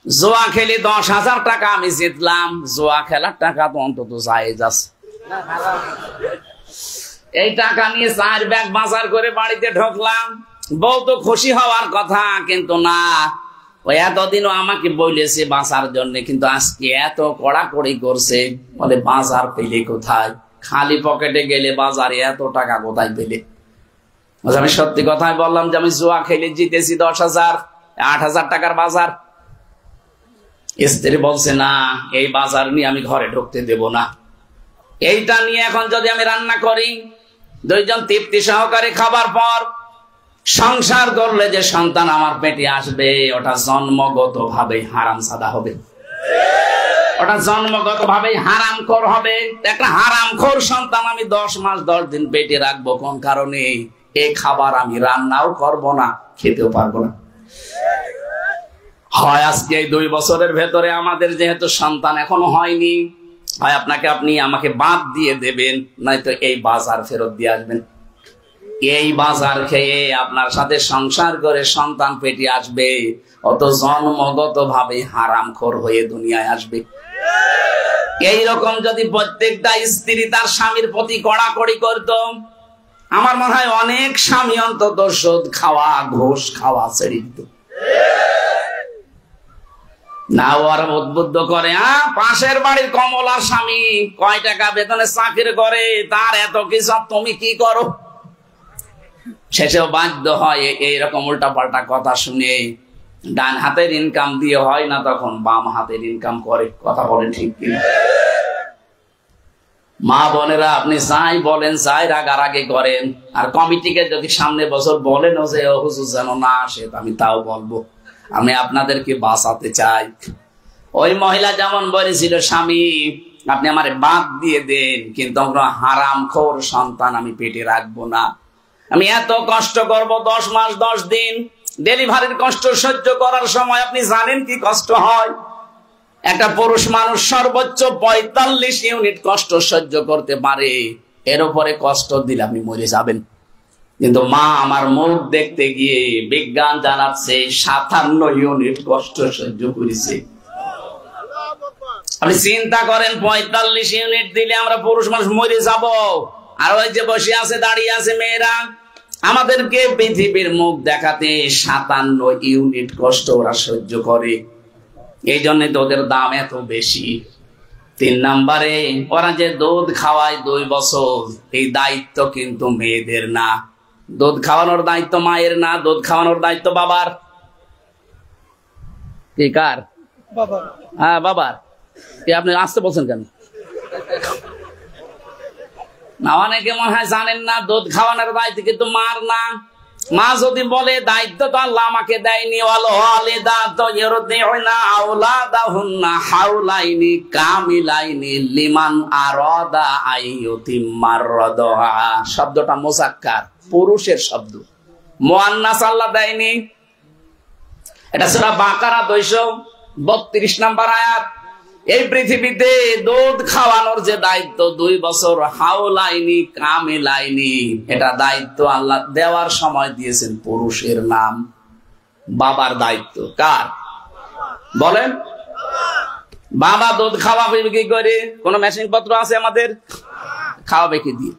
জুয়া খেলি 10,000 টাকা আমি জিতলাম। জুয়া খেলার টাকা তো অন্তত জায়েজ আছে, এই টাকা নিয়ে 4 ব্যাগ বাজার করে বাড়িতে ঢুকলাম। বউ তো খুশি হওয়ার কথা, কিন্তু না, ওই এতদিনও আমাকে বলেছে বাঁচার জন্য, কিন্তু আজকে এত কড়াকড়ি করছে, বলে বাজার পেলে কোথায়? খালি পকেটে গেলে বাজারে এত টাকা কোথায় পেলে? আমি সত্যি কথাই বললাম যে আমি জুয়া খেলে জিতেছি 10,000, 8,000 টাকার বাজার। স্ত্রী বলছে না এই বাজার নিয়ে আমি ঘরে ঢুকতে দেব না, এইটা নিয়ে এখন যদি আমি রান্না করি, 2 জন তৃপ্তি সহকারে খাবার পর সংসার করলে যে সন্তান আমার পেটে আসবে, ওটা জন্মগত ভাবে হারামজাদা হবে, ওটা জন্মগত ভাবে হারামখোর হবে। একটা হারামখোর সন্তান আমি 10 মাস 10 দিন পেটে রাখবো কোন কারণে? এই খাবার আমি রান্নাও করব না, খেতেও পারবো না। হয় আজকে এই 2 বছরের ভেতরে আমাদের যেহেতু সন্তান এখনো হয়নি, হয় আপনি আমাকে বাদ দিয়ে দেবেন, নয়তো এই বাজার ফেরত দিয়ে আসবেন। এই বাজার খেয়ে আপনার সাথে সংসার করে সন্তান পেটে আসবে, অত জন্মগত ভাবে হারামখোর হয়ে দুনিয়ায় আসবে। এইরকম যদি প্রত্যেকটা স্ত্রী তার স্বামীর প্রতি কড়াকড়ি করত, আমার মনে হয় অনেক স্বামী অন্তত সুদ খাওয়া ঘুষ খাওয়া ছেড়ে দিত। না ওরা উদ্বুদ্ধ করে, পাশের বাড়ির কমলার স্বামী কয় টাকা বেতনে চাকরি করে, তার এত কিছু, তুমি কি করো? শেষেও বাধ্য হয় এইরকম উল্টা পাল্টা কথা শুনে, ডান হাতের ইনকাম দিয়ে হয় না, তখন বাম হাতের ইনকাম করে। কথা বলেন ঠিক কিনা? মা বোনেরা আপনি যাই বলেন, যাই রাগারাগি করেন, আর কমিটিকে যদি সামনে বছর বলেন যে ও হুজুর যেন না আসে, আমি তাও বলবো আমি আপনাদেরকে বাঁচাতে চাই। ওই মহিলা যেমন বলেছিল স্বামী আপনি আমারে বাদ দিয়ে দেন, কিন্তু আমরা হারামখোর সন্তান আমি পেটে রাখবো না, আমি এত কষ্ট করব 10 মাস 10 দিন, ডেলিভারির কষ্ট সহ্য করার সময় আপনি জানেন কি কষ্ট হয়? একটা পুরুষ মানুষ সর্বোচ্চ 45 ইউনিট কষ্ট সহ্য করতে পারে, এর উপরে কষ্ট দিলে আপনি মরে যাবেন। কিন্তু মা আমার মুখ দেখতে গিয়ে বিজ্ঞান জানাচ্ছে 57 ইউনিট কষ্ট সহ্য করেছে। আপনি চিন্তা করেন 45 ইউনিট দিলে আমরা পুরুষ মানুষ মরে যাব, আর ওই যে বসে আছে দাঁড়িয়ে আছে মেয়েরা, আমাদেরকে পৃথিবীর মুখ দেখাতে 57 ইউনিট কষ্ট ওরা সহ্য করে। এই জন্য তো ওদের দাম এত বেশি। 3 নম্বরে ওরা যে দুধ খাওয়ায় 2 বছর, এই দায়িত্ব কিন্তু মেয়েদের না। দুধ খাওয়ানোর দায়িত্ব মায়ের না, দুধ খাওয়ানোর দায়িত্ব বাবার। কি কার? বাবার। হ্যাঁ বাবার। আপনি আসতে বলছেন কেন? না, অনেকে মনে হয় জানেন না দুধ খাওয়ানোর দায়িত্ব কিন্তু মার না। মা যদি বলে দায়িত্ব তো আল্লাহ আমাকে দেয়নি, লিমান আরাদা আইয়ুতিম্মার রাদা। শব্দটা মুযাক্কার, পুরুষের শব্দ, মুআন্নাস আল্লাহ দেয়নি। এটা সূরা বাকারা 232 নম্বর আয়াত। এই পৃথিবীতে দুধ খাওয়ানোর যে দায়িত্ব 2 বছর, হাওলাইনি কামিলাইনি, এটা দায়িত্ব আল্লাহ দেওয়ার সময় দিয়েছেন পুরুষের নাম। বাবার দায়িত্ব কার বলেন? বাবা দুধ খাওয়াবে কি করে? কোন মেশিন পত্র আছে আমাদের? খাওয়াবে কি দিয়ে?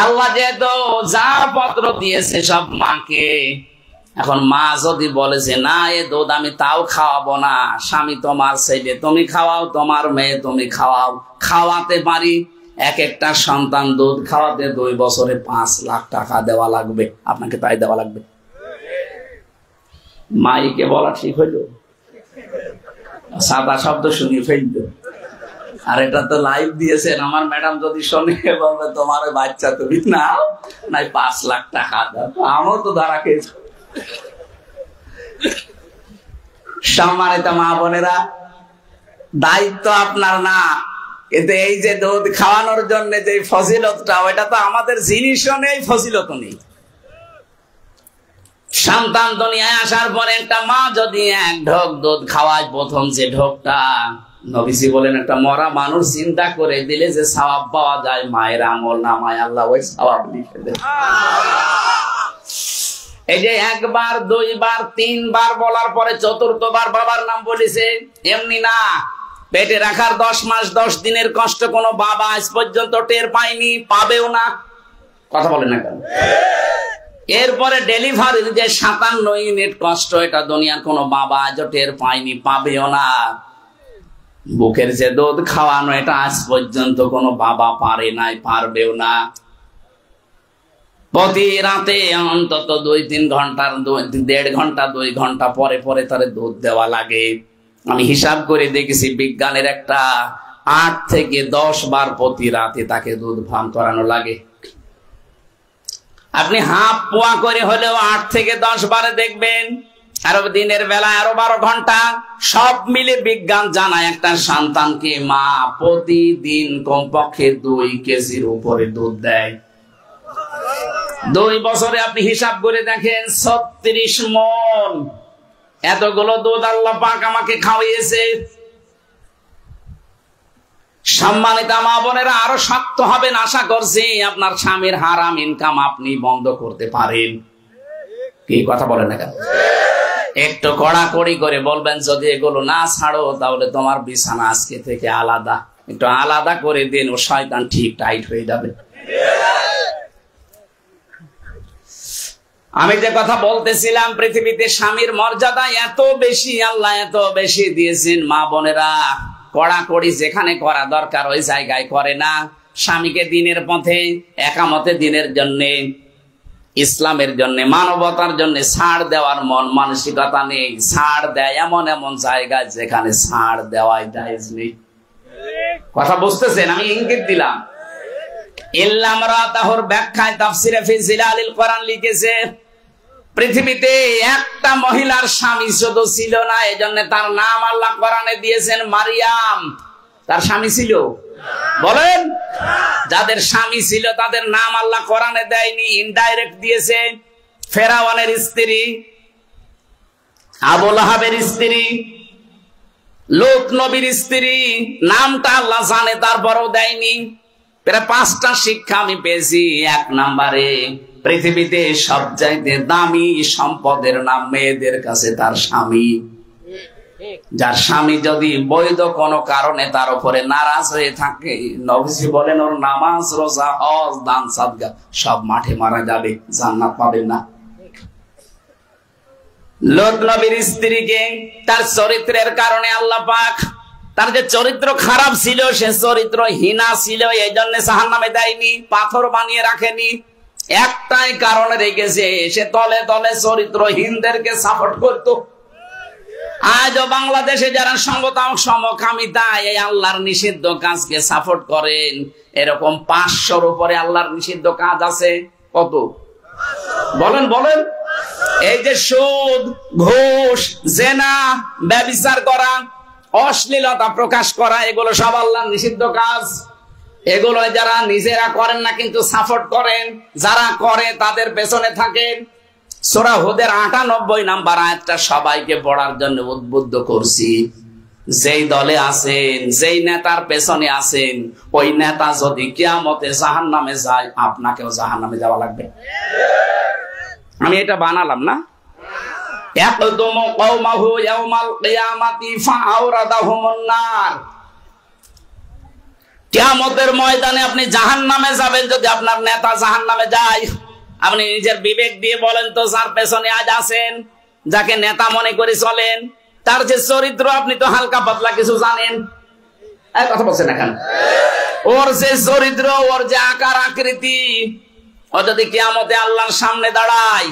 আল্লাহ যেহেতু যা পত্র দিয়েছে সব মাকে। এখন মা যদি বলে যে না এ দুধ আমি তাও খাওয়াবো না, স্বামী তোমার ছেলে তুমি খাওয়াও, তোমার মেয়ে তুমি খাওয়াও, খাওয়াতে পারি। এক একটা সন্তান দুধ খাওয়াতে 2 বছরে 5 লাখ টাকা দেওয়া লাগবে, আপনাকে তাই দেওয়া লাগবে? মাইকে বলা ঠিক হইলো? সাদা শব্দ শুনি ফেলল। আর এটা তো লাইভ দিয়েছেন, আমার ম্যাডাম যদি শোনে বলবে তোমার বাচ্চা তুমি নাও, নাই 5 লাখ টাকা দাও। আমার তো ধরা খেয়েছে। সম্মানিত মা বোনেরা, দায়িত্ব আপনার না, কিন্তু এই যে দুধ খাওয়ানোর জন্য যে ফজিলতটা, ওইটা তো আমাদের জিনিসও নেই, ফজিলত নেই। সন্তান দুনিয়ায় আসার পরে একটা মা যদি 1 ঢোক দুধ খাওয়ায়, প্রথম যে ঢোকটা, নবীজি বলেন একটা মরা মানুষ চিন্তা করে দিলে যে সওয়াব পাওয়া যায়, মায়ের আমল নামায় আল্লাহ ওই সওয়াব লিখে দেয়। এই যে 1 বার 2 বার 3 বার বলার পরে 4র্থবার বাবার নাম বলেছে, এমনি না। পেটে রাখার 10 মাস 10 দিনের কষ্ট কোন বাবা আজ পর্যন্ত টের পায়নি, পাবেও না। কথা বলেন না কেন? এরপরে ডেলিভারির যে 57 ইউনিট কষ্ট, এটা দুনিয়ার কোন বাবা আজও টের পায়নি, পাবেও না। বুকের যে দুধ খাওয়ানো, এটা আজ পর্যন্ত কোন বাবা পারে নাই, পারবেও না। প্রতি রাতে অন্তত 2-3 ঘন্টার 1.5 ঘন্টা 2 ঘন্টা পরে পরে তার দুধ দেওয়া লাগে। আমি হিসাব করে দেখেছি, বিজ্ঞানের একটা 8 থেকে 10 বার প্রতি রাতে তাকে দুধ পান করানো লাগে। আপনি হাফ পোয়া করে হলেও 8 থেকে 10 বারে দেখবেন, আরো দিনের বেলায় আরো 12 ঘন্টা। সব মিলে বিজ্ঞান জানায় একটা সন্তানকে মা প্রতিদিন কমপক্ষে 2 কেজির উপরে দুধ দেয়। 2 বছরে আপনি হিসাব করে দেখেন 36 মণ। এতগুলো দুধ আল্লাহ পাক আমাকে খাওয়িয়েছে। সম্মানিত মা বোনেরা, আরো শক্ত হবেন আশা করছি। আপনার স্বামীর হারাম ইনকাম আপনি বন্ধ করতে পারেন। কি কথা বলেন না কেন? একটু কড়াকড়ি করে বলবেন, যদি এগুলো না ছাড়ো তাহলে তোমার বিছানা আজকে থেকে আলাদা। একটু আলাদা করে দিন, ও শয়তান ঠিক টাইট হয়ে যাবে। আমি যে কথা বলতেছিলাম, পৃথিবীতে স্বামীর মর্যাদা এত বেশি, আল্লাহ এত বেশি দিয়েছেন। মা বোনেরা, কড়াকড়ি যেখানে করা দরকার ওই জায়গায় করে না। স্বামীকে দিনের পথে, একামতে দিনের জন্য, ইসলামের জন্য, মানবতার জন্য ছাড় দেওয়ার মন মানসিকতা নেই। ছাড় দেয় এমন এমন জায়গায় যেখানে ছাড় দেওয়াই জায়েজ নেই। কথা বুঝতেছেন? আমি ইঙ্গিত দিলাম। ইল্লাম রাতাহুর ব্যাখ্যায় তাফসিরে ফি জিলালিল কোরআন লিখেছে, পৃথিবীতে একটা মহিলার স্বামী শুধু ছিল না, এজন্য তার নাম আল্লাহ কোরআনে দিয়েছেন মারিয়াম। তার স্বামী ছিল? বলেন। যাদের স্বামী ছিল তাদের নাম আল্লাহ কোরআনে দেয়নি, ইনডাইরেক্ট দিয়েছে। ফেরাউনের স্ত্রী, আবু লাহাবের স্ত্রী, লূত নবীর স্ত্রী, নামটা আল্লাহ জানে তারপরেও দেয়নি। প্রায় 5টা শিক্ষা আমি পেয়েছি। 1 নম্বরে, পৃথিবীতে সবচাইতে দামি সম্পদের নাম মেয়েদের কাছে তার স্বামী। যার স্বামী যদি বৈধ কোনো কারণে তার উপরে নারাজ হয়ে থাকে, নবীজি বলেন ওর নামাজ, রোজা, হজ, দান, সাদকা সব মাঠে মারা যাবে, জান্নাত পাবেন না। লূত নবীর স্ত্রীকে তার চরিত্রের কারণে আল্লাহ পাক, তার যে চরিত্র খারাপ ছিল, সে চরিত্র হীনা ছিল, এই জন্য জাহান্নামে দেয়নি, পাথর বানিয়ে রাখেনি। একটাই কারণে রেখেছে, সে তলে তলে চরিত্রহীনদেরকে সাপোর্ট করতো। আজও বাংলাদেশে যারা সমকামিতা, এই আল্লাহর নিষিদ্ধ কাজকে সাপোর্ট করেন, এরকম 500-র উপরে আল্লাহর নিষিদ্ধ কাজ আছে। কত বলেন বলেন? এই যে সুদ, ঘুষ, জেনা, ব্যভিচার করা, অশ্লীলতা প্রকাশ করা, এগুলো সব আল্লাহর নিষিদ্ধ কাজ। এগুলো যারা নিজেরা করেন না কিন্তু সাপোর্ট করেন, যারা করে তাদের পেছনে থাকেন। সূরা হুদের 98 নম্বর আয়াতটা সবাইকে পড়ার জন্য উদ্বুদ্ধ করছি। যেই দলে আছেন, যেই নেতার পেছনে আছেন, ওই নেতা যদি কিয়ামতে জাহান্নামে যায়, আপনাকেও জাহান্নামে যাওয়া লাগবে। আমি এটা বানালাম না। ইয়াকদুমু কওমাহু ইয়াওমাল কিয়ামাতি ফাআওরাদাহুমুন নার। কিয়ামতের ময়দানে আপনি জাহান্নামে যাবেন যদি আপনার নেতা জাহান্নামে যায়। আপনি নিজের বিবেক দিয়ে বলেন তো, যার পেছনে আজ আছেন, যাকে নেতা মনে করে চলেন, তার যে চরিত্র আপনি তো হালকা পাতলা কিছু জানেন। কথা বলছেন এখন? ওর যে চরিত্র, ওর যে আকার আকৃতি, ও যদি কিয়ামতে আল্লাহর সামনে দাঁড়ায়,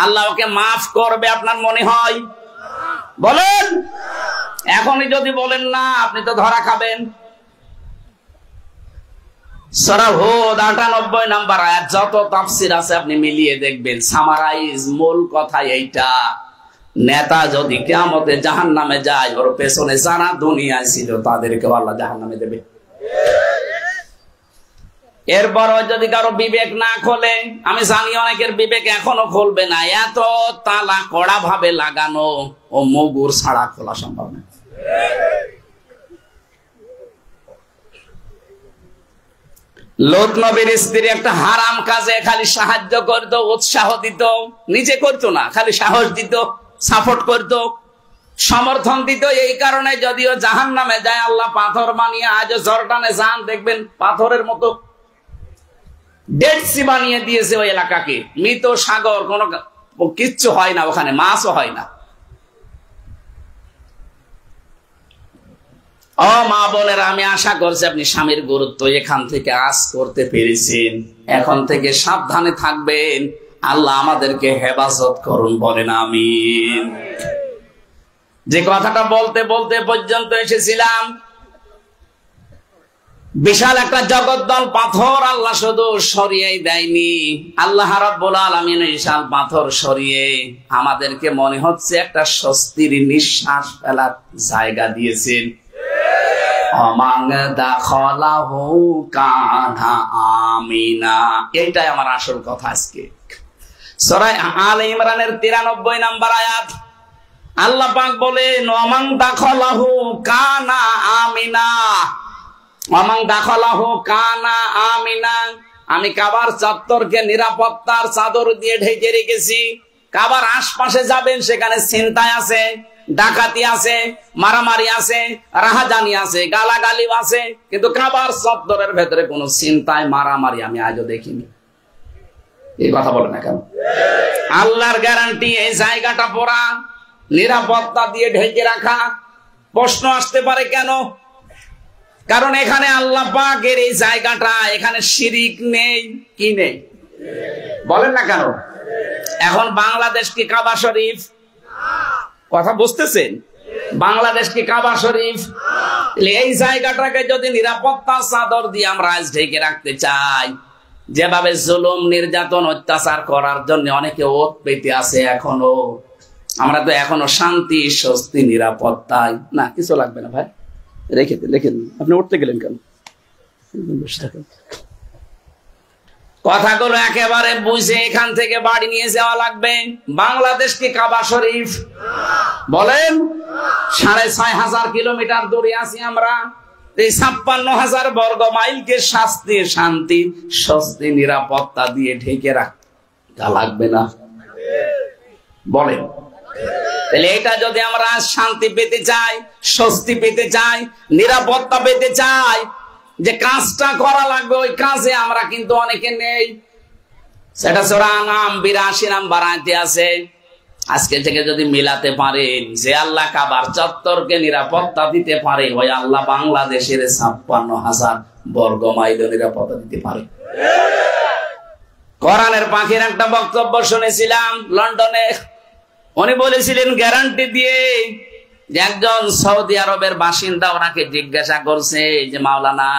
আল্লাহ ওকে মাফ করবে আপনার মনে হয়? বলেন। এখনই যদি বলেন না, আপনি তো ধরা খাবেন। সূরা হুদ 98 নম্বর আয়াত, যত তাফসীর আছে আপনি মিলিয়ে দেখবেন, সামারাইজ মূল কথা এইটা। নেতা যদি কিয়ামতে জাহান্নামে যায়, ওর পেছনে যারা দুনিয়ায় ছিল তাদেরকে আল্লাহ জাহান্নামে দেবে। এরপর যদি কারো বিবেক না খোলে, আমি জানি অনেকের বিবেক এখনো খুলবে না, এত তালা কড়া ভাবে লাগানো, ও মগুর ছাড়া খোলা সম্ভব না। লূত নবীর স্ত্রী একটা হারাম কাজে খালি সাহায্য করতো, উৎসাহ দিত, নিজে করতো না, খালি সাহস দিত, সাপোর্ট করতো, সমর্থন দিত। এই কারণে যদিও জাহান্নামে যায়, আল্লাহ পাথর বানিয়ে, আজও জর্ডানে যান দেখবেন পাথরের মতো ডেড সি বানিয়ে দিয়েছে ওই এলাকাকে, মৃত সাগর, কোনো কিচ্ছু হয় না ওখানে, মাছও হয় না। ও মা বোনেরা, আমি আশা করছি আপনি স্বামীর গুরুত্ব এখান থেকে আজ করতে পেরেছেন। এখন থেকে সাবধানে থাকবেন। আল্লাহ আমাদেরকে হেফাজত করুন, বলেন আমিন। যে কথাটা বলতে বলতে পর্যন্ত এসেছিলাম, বিশাল একটা জগদ্দল পাথর আল্লাহ শুধু সরিয়েই দেয়নি, আল্লাহ রাব্বুল আলামিন বিশাল পাথর সরিয়ে আমাদেরকে মনে হচ্ছে একটা স্বস্তির নিঃশ্বাস ফেলার জায়গা দিয়েছেন। এইটাই আমার আসল কথা আজকে। সূরা আলে ইমরানের 93 নম্বর আয়াত, আল্লাহ পাক বলেন, ওয়ামান দাখালাহু কানা আমিনা, ওয়ামান দাখালাহু কানা আমিনা। আমি কাবার চত্বরকে নিরাপত্তার চাদর দিয়ে ঢেকে রেখেছি। কাবার আশপাশে যাবেন, সেখানে ছিনতাই আছে, ডাকাতি আছে, মারামারি আছে, রাহাজানি আছে, গালাগালি আছে, কিন্তু কাবার চত্বরের ভেতরে কোনো ছিনতাই, মারামারি আমি আজও দেখিনি। এই কথা বলে না কেন? আল্লাহর গ্যারান্টি, এই জায়গাটা পুরা নিরাপত্তা দিয়ে ঢেকে রাখা। প্রশ্ন আসতে পারে কেন? কারণ এখানে আল্লাহ পাকের এই জায়গাটা, এখানে শিরিক নেই। কি নেই বলেন না কেন? এখন বাংলাদেশ কি কাবা শরীফ? কথা বুঝতেছেন? বাংলাদেশ কি কাবা শরীফ? এই জায়গাটাকে যদি নিরাপত্তার চাদর দিয়ে আমরা আজ ঢেকে রাখতে চাই, যেভাবে জুলুম, নির্যাতন, অত্যাচার করার জন্য অনেকে ওত পেতে আছে এখনো, আমরা তো এখনো শান্তি, স্বস্তি, নিরাপত্তায় না। কিছু লাগবে না ভাই, রেখে দিন। আপনি উঠতে গেলেন কেন? কথাগুলো একেবারে বুঝে এখান থেকে বাড়ি নিয়ে যাওয়া লাগবে। বাংলাদেশ কি কাবা শরীফ? বলেন। 6500 কিলোমিটার দূরে আছি আমরা। এই 56,000 বর্গ মাইলকে শাস্তি, শান্তি, স্বস্তি, নিরাপত্তা দিয়ে ঢেকে রাখা লাগবে না? বলেন। তাহলে এটা যদি আমরা শান্তি পেতে চাই, স্বস্তি পেতে চাই, নিরাপত্তা পেতে চাই, যে কাজটা করা লাগবে ওই কাজে আমরা কিন্তু অনেকে নেই। সেটা সূরা আনাম 82 নাম্বার আয়াতে আছে। আজকে থেকে যদি মিলাতে পারেন যে আল্লাহ কাবার চত্বরকে নিরাপত্তা দিতে পারে, ওই আল্লাহ বাংলাদেশের 56,000 বর্গ মাইল নিরাপত্তা দিতে পারে। কোরআনের পাখির একটা বক্তব্য শুনেছিলাম লন্ডনে। উনি বলেছিলেন গ্যারান্টি দিয়ে যে একজন সৌদি আরবের বাসিন্দা ওনাকে জিজ্ঞাসা করছে যে মাওলানা,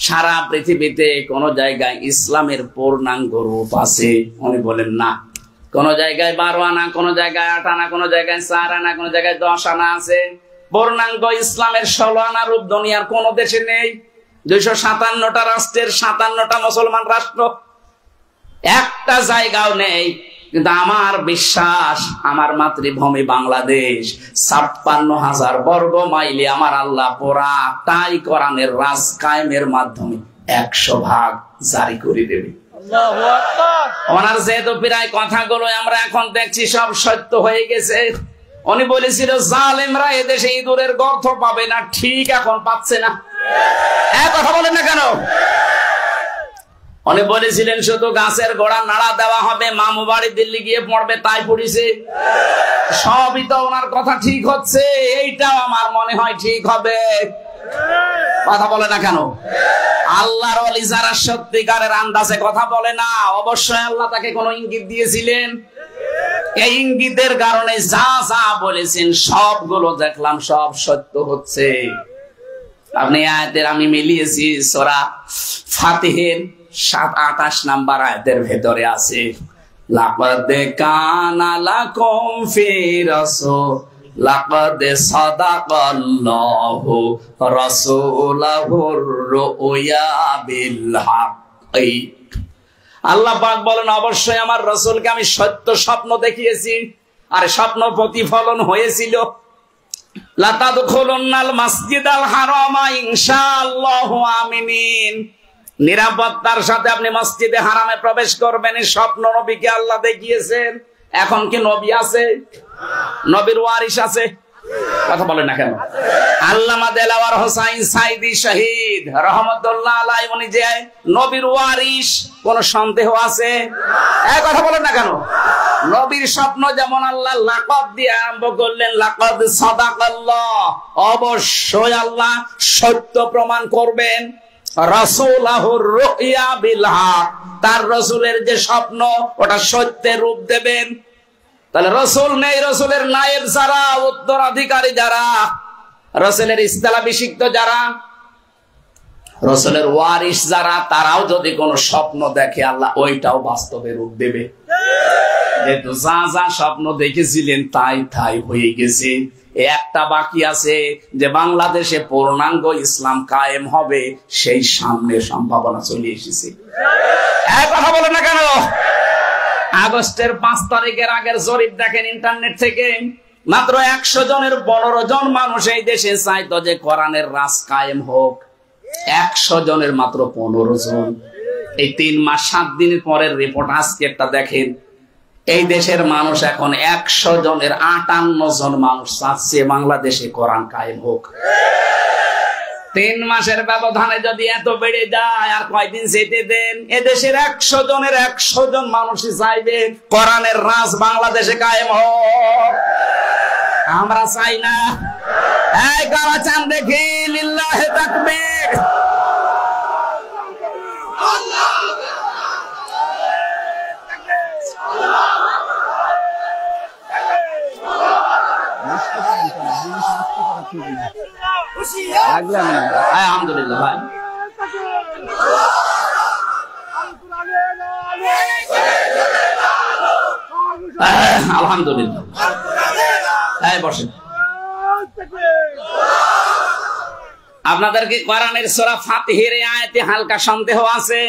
সারা পৃথিবীতে কোন জায়গায় ইসলামের পূর্ণাঙ্গ রূপ আছে? উনি বলেন না। কোন জায়গায় 12 আনা, কোন জায়গায় 8 আনা, কোন জায়গায় 4 আনা, কোন জায়গায় 10 আনা আছে। পূর্ণাঙ্গ ইসলামের 16 আনা রূপ দুনিয়ার কোন দেশে নেই। 257টা রাষ্ট্রের 57টা মুসলমান রাষ্ট্র, একটা জায়গাও নেই। কিন্তু আমার বিশ্বাস, আমার মাতৃভূমি বাংলাদেশ 56,000 বর্গ মাইলে আমার আল্লাহ পুরাটাই কোরআনের রাজ কায়েমের মাধ্যমে 100 ভাগ জারি করে দেবে। ওনার যেহেতু প্রায় কথাগুলো আমরা এখন দেখছি সব সত্য হয়ে গেছে। উনি বলেছিল জালেমরা এদেশে ইঁদুরের গর্ত পাবে না, ঠিক এখন পাচ্ছে না। কথা বলেন না কেন? উনি বলেছিলেন শুধু গাছের গোড়া নাড়া দেওয়া হবে, মামু বাড়ি দিল্লি গিয়ে পড়বে, তাই পড়িছে। সবই তো ওনার কথা ঠিক হচ্ছে, এইটাও আমার মনে হয় ঠিক হবে। কথা বলে না কেন? আল্লাহর ওলি যারা সত্যিকারের আন্দাজে কথা বলে না, অবশ্যই আল্লাহ তাকে কোনো ইঙ্গিত দিয়েছিলেন। এই ইঙ্গিতের কারণে যা যা বলেছেন সবগুলো দেখলাম সব সত্য হচ্ছে। আপনি আয়াতের আমি মিলিয়েছি সূরা ফাতিহের 28 নাম্বার আয়াতের ভেতরে আছে লাকাদ কানা লাকুম ফি লাকাদ সাদাকাল্লাহু রাসূলাহুর রুয়া বিল হক। আল্লাহ পাক বলেন অবশ্যই আমার রাসূলকে আমি সত্য স্বপ্ন দেখিয়েছি, আর স্বপ্ন প্রতিফলন হয়েছিল। লা তাদখুলুন্নাল মাসজিদাল হারামা ইনশাআল্লাহু আমিনিন, নিরাপত্তার সাথে আপনি মসজিদে হারামে প্রবেশ করবেন। এই স্বপ্ন নবীকে আল্লাহ দেখিয়েছেন। এখন কি নবী আছে? নবীর ওয়ারিস আছে? কথা বলেন না কেন? আল্লামা দেলাওয়ার হোসাইন সাইদি শহীদ রহমতুল্লাহ আলাইহি উনি যে নবীর ওয়ারিস, কোন সন্দেহ আছে? কথা বলেন না কেন? নবীর স্বপ্ন যেমন আল্লাহ লাকাদ দিয়ে আরম্ভ করলেন, লাকাদ সাদাকাল্লাহ, অবশ্যই আল্লাহ সত্য প্রমাণ করবেন। রাসূলাহুর রুয়া বিল হক, তার রাসূলের যে স্বপ্ন ওটা সত্যের রূপ দেবেন। তাহলে রাসূল নেই, রাসূলের নায়েব যারা, উত্তরাধিকারী যারা, রাসূলের স্থলাভিষিক্ত যারা, রাসূলের ওয়ারিস যারা, তারাও যদি কোনো স্বপ্ন দেখে আল্লাহ ওইটাও বাস্তবে রূপ দেবে। যেহেতু যা যা স্বপ্ন দেখেছিলেন তাই তাই হয়ে গেছে। একটা বাকি আছে যে বাংলাদেশে পূর্ণাঙ্গ ইসলাম কায়েম হবে, সেই সামনে সম্ভাবনা চলে এসেছে। কথা বলে না কেন? আগস্টের 5 তারিখের আগের জরিপ দেখেন ইন্টারনেট থেকে, মাত্র 100 জনের 15 জন মানুষ এই দেশে চাইতো যে কোরআনের রাজ কায়েম হোক। 100 জনের মাত্র 15 জন। এই 3 মাস 7 দিন পরের রিপোর্ট আজকে একটা দেখেন, এই দেশের মানুষ এখন 100 জনের 58 জন মানুষ চাচ্ছে বাংলাদেশে কোরআন কায়েম হোক। 3 মাসের ব্যবধানে যদি এত বেড়ে যায়, আর কয়দিন যেতে দেন, এদেশের 100 জনের 100 জন মানুষই চাইবে কোরআনের রাজ বাংলাদেশে কায়েম হোক। আমরা চাই না। এই কারা চান দেখি? লিল্লাহি তাকবীর। আলহামদুলিল্লাহ ভাই, আলহামদুলিল্লাহ। বসেন। আপনাদেরকে কোরআনের সূরা ফাতিহের আয়াতে হালকা সন্দেহ আছে?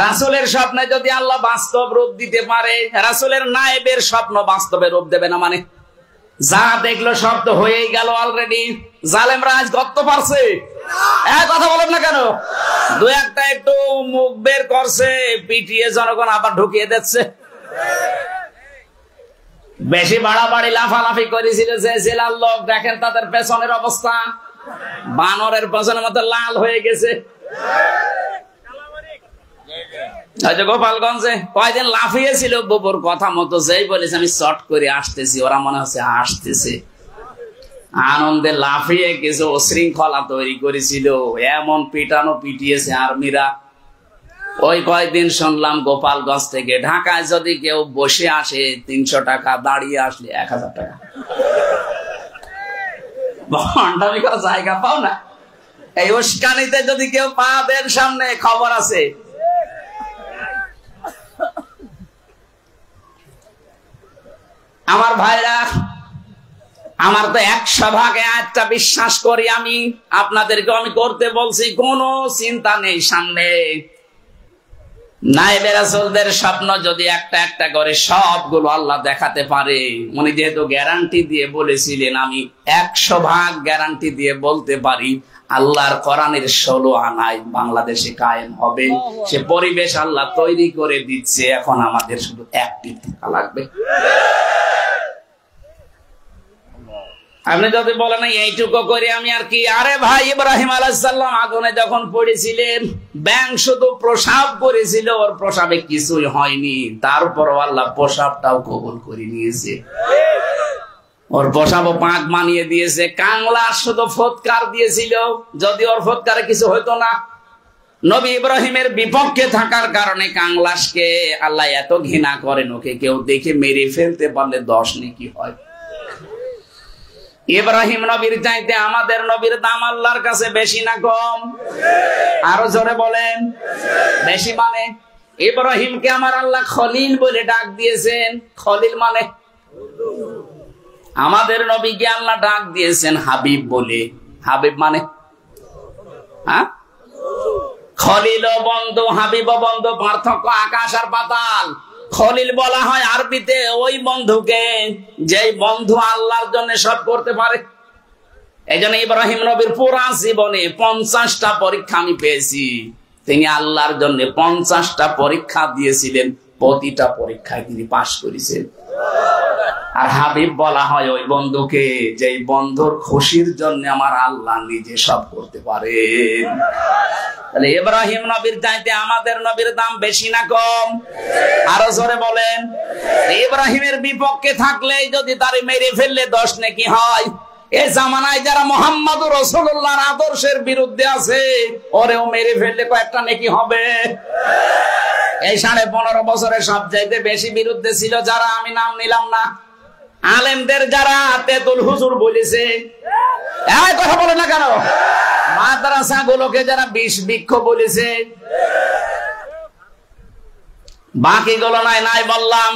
রাসূলের স্বপ্নে যদি আল্লাহ বাস্তব রূপ দিতে পারে, রাসূলের নায়েবের স্বপ্ন বাস্তবে রূপ দেবে না? মানে যা দেখলো সব তো হয়েই গেল অলরেডি। জালেমরা আজ করতে পারছে? কথা বলেন না কেন? দু একটা একটু মুখ বের করছে, পিটিয়ে জনগণ আবার ঢুকিয়ে দিচ্ছে। বেশি বাড়াবাড়ি লাফালাফি করেছিল যে জেলার লোক, দেখেন তাদের পেছনের অবস্থা, বানরের পেছনের মতো লাল হয়ে গেছে। গোপালগঞ্জে কয়দিন লাফিয়েছিল বুবুর কথা মতো, যেই বলেছে আমি চট করে আসতেছি, ওরা মনে হচ্ছে আসতেছে, আনন্দে লাফিয়ে কিছু শৃঙ্খলা তৈরি করেছিল, এমন পিটানো পিটিয়েছে আর্মিরা। ওই কয়েকদিন শুনলাম গোপালগঞ্জ থেকে ঢাকায় যদি কেউ বসে আসে 300 টাকা, দাঁড়িয়ে আসলে 1000 টাকা। ভণ্ডামি করার জায়গা পাও না, এই উস্কানিতে যদি কেউ পা দেন সামনে খবর আছে। আমার ভাইরা, আমার তো 100 একটা বিশ্বাস করি আমি, আপনাদেরকে আমি করতে বলছি, কোনো চিন্তা নেই। সামনে নায়েবে রাসূলদের স্বপ্ন যদি একটা একটা করে সবগুলো আল্লাহ দেখাতে পারে, উনি যেহেতু গ্যারান্টি দিয়ে বলেছিলেন, আমি 100% গ্যারান্টি দিয়ে বলতে পারি আল্লাহর কোরআনের 16 আনায় বাংলাদেশে কায়েম হবে। সে পরিবেশ আল্লাহ তৈরি করে দিচ্ছে, এখন আমাদের শুধু অ্যাক্টিভ থাকা লাগবে। আপনি যদি বলেন এইটুকু করে আমি আর কি, আরে ভাই ইব্রাহিম আলাইহিস সালাম আগুনে যখন পড়েছিলেন, ব্যাঙ শুধু প্রসাব করেছিল, ওর প্রসাবে কিছুই হয়নি, তারপরও আল্লাহ প্রসাবটাও কবুল করে নিয়েছে, ওর প্রসাবও পাক মানিয়ে দিয়েছে। কাংলা শুধু ফৎকার দিয়েছিল, যদি ওর ফৎকারে কিছু হইতো না। নবী ইব্রাহিমের বিপক্ষে থাকার কারণে কাংলাসকে আল্লাহ এত ঘৃণা করেন, ওকে কেউ দেখে মেরে ফেলতে পারলে 10 নেকি হয়। ইব্রাহিম নবীর চাইতে আমাদের নবীর দাম আল্লাহর কাছে বেশি না কম? আরো জোরে বলেন। বেশি মানে ইব্রাহিমকে আমার আল্লাহ খলিল বলে ডাক দিয়েছেন। খলিল মানে আমাদের নবীকে আল্লাহ ডাক দিয়েছেন হাবিব বলে। হাবিব মানে খলিল বন্ধু, হাবিব বন্ধু, পার্থক্য আকাশ আর পাতাল। খলিল বলা হয় আরবিতে ওই বন্ধুকে যেই বন্ধু আল্লাহর জন্য সব করতে পারে। এই জন্য ইব্রাহিম নবীর পুরা জীবনে 50টা পরীক্ষা আমি পেয়েছি। তিনি আল্লাহর জন্য 50টা পরীক্ষা দিয়েছিলেন, প্রতিটা পরীক্ষায় তিনি পাশ করেছেন। আর হাবিব বলা হয় ওই বন্ধুকে যেই বন্ধুর খুশির জন্য আমার আল্লাহ নিজে সব করতে পারেন। তাহলে ইব্রাহিম নবীর চাইতে আমাদের নবীর দাম বেশি না কম? আরো জোরে বলেন। ইব্রাহিমের বিপক্ষে থাকলে যদি তারে মেরে ফেললে 10 নেকি হয়। এই জামানায় যারা মুহাম্মদুর রাসূলুল্লাহর আদর্শের বিরুদ্ধে আছে, ওরেও মেরে ফেললে কয়েকটা নেকি হবে। এই 15.5 বছরে সবচাইতে বেশি বিরুদ্ধে ছিল যারা, আমি নাম নিলাম না, আলেমদের যারা তেতুল হুজুর বলেছে। এই কথা বলে না কেন? মাদ্রাসা গুলোকে যারা বিষ বৃক্ষ বলেছে, বাকি গুলো নাই বললাম।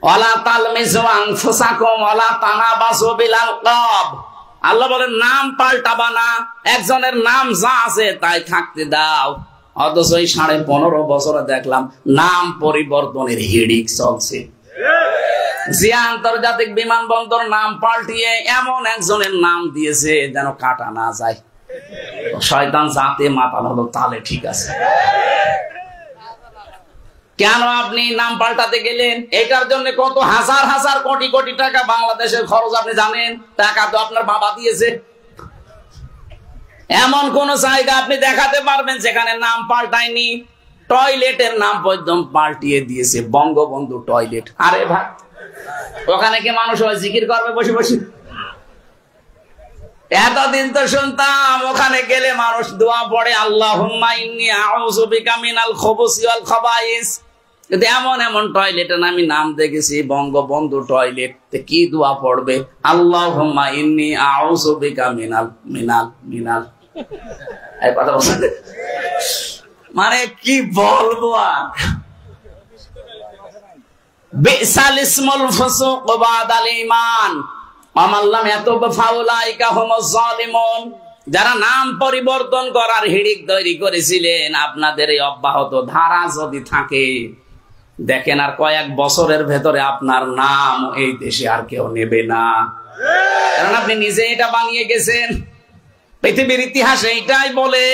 ওয়ালা তালমিজু আনফুসাকুম ওয়ালা তানাবাসু বিল আলকাব। আল্লাহ বলেন নাম পাল্টাবা না, একজনের নাম যা আছে তাই থাকতে দাও। অথচ এই 15.5 বছরে দেখলাম নাম পরিবর্তনের হিড়িক চলছে। জিয়া আন্তর্জাতিক বিমানবন্দর নাম পাল্টিয়ে এমন একজনের নাম দিয়েছে যেন কাটা না যায়। শয়তান জাতে মাতাল হলো, তাহলে ঠিক আছে। কেন আপনি নাম পাল্টাতে গেলেন? এটার জন্য কত হাজার হাজার কোটি কোটি টাকা বাংলাদেশের খরচ আপনি জানেন? টাকা তো আপনার বাবা দিয়েছে। এমন কোন জায়গা আপনি দেখাতে পারবেন যেখানে নাম পাল্টায়নি? টয়লেটের নাম পর্যন্ত পাল্টিয়ে দিয়েছে, বঙ্গবন্ধু টয়লেট। আরে ভাই, ওখানে কি মানুষ জিকির করবে বসে বসে? এতদিন তো শুনতাম ওখানে গেলে মানুষ দোয়া পড়ে, আল্লাহুম্মা ইন্নী আউযু বিকা মিনাল খুবুসি ওয়াল খাবাইস। কিন্তু এমন এমন টয়লেটের আমি নাম দেখেছি বঙ্গবন্ধু টয়লেট, কি দোয়া পড়বে? আল্লাহুম্মা ইন্নী আউযু বিকা মিনাল। এই কথা বলছেন, মানে কি বলবো আর। বিসাল ইসমুল ফুসুক বাদাল ঈমান আমাল্লাম ইয়াতুব ফাউলাইকা হুমুজ জালিমুন। যারা নাম পরিবর্তন করার হিড়িক তৈরি করেছিলেন, আপনাদের এই অব্যাহত ধারা যদি থাকে, দেখেন আর কয়েক বছরের ভেতরে আপনার নাম এই দেশে আর কেউ নেবে না, কারণ আপনি নিজে এটা বানিয়ে গেছেন। পৃথিবীর ইতিহাসে এটাই বলে,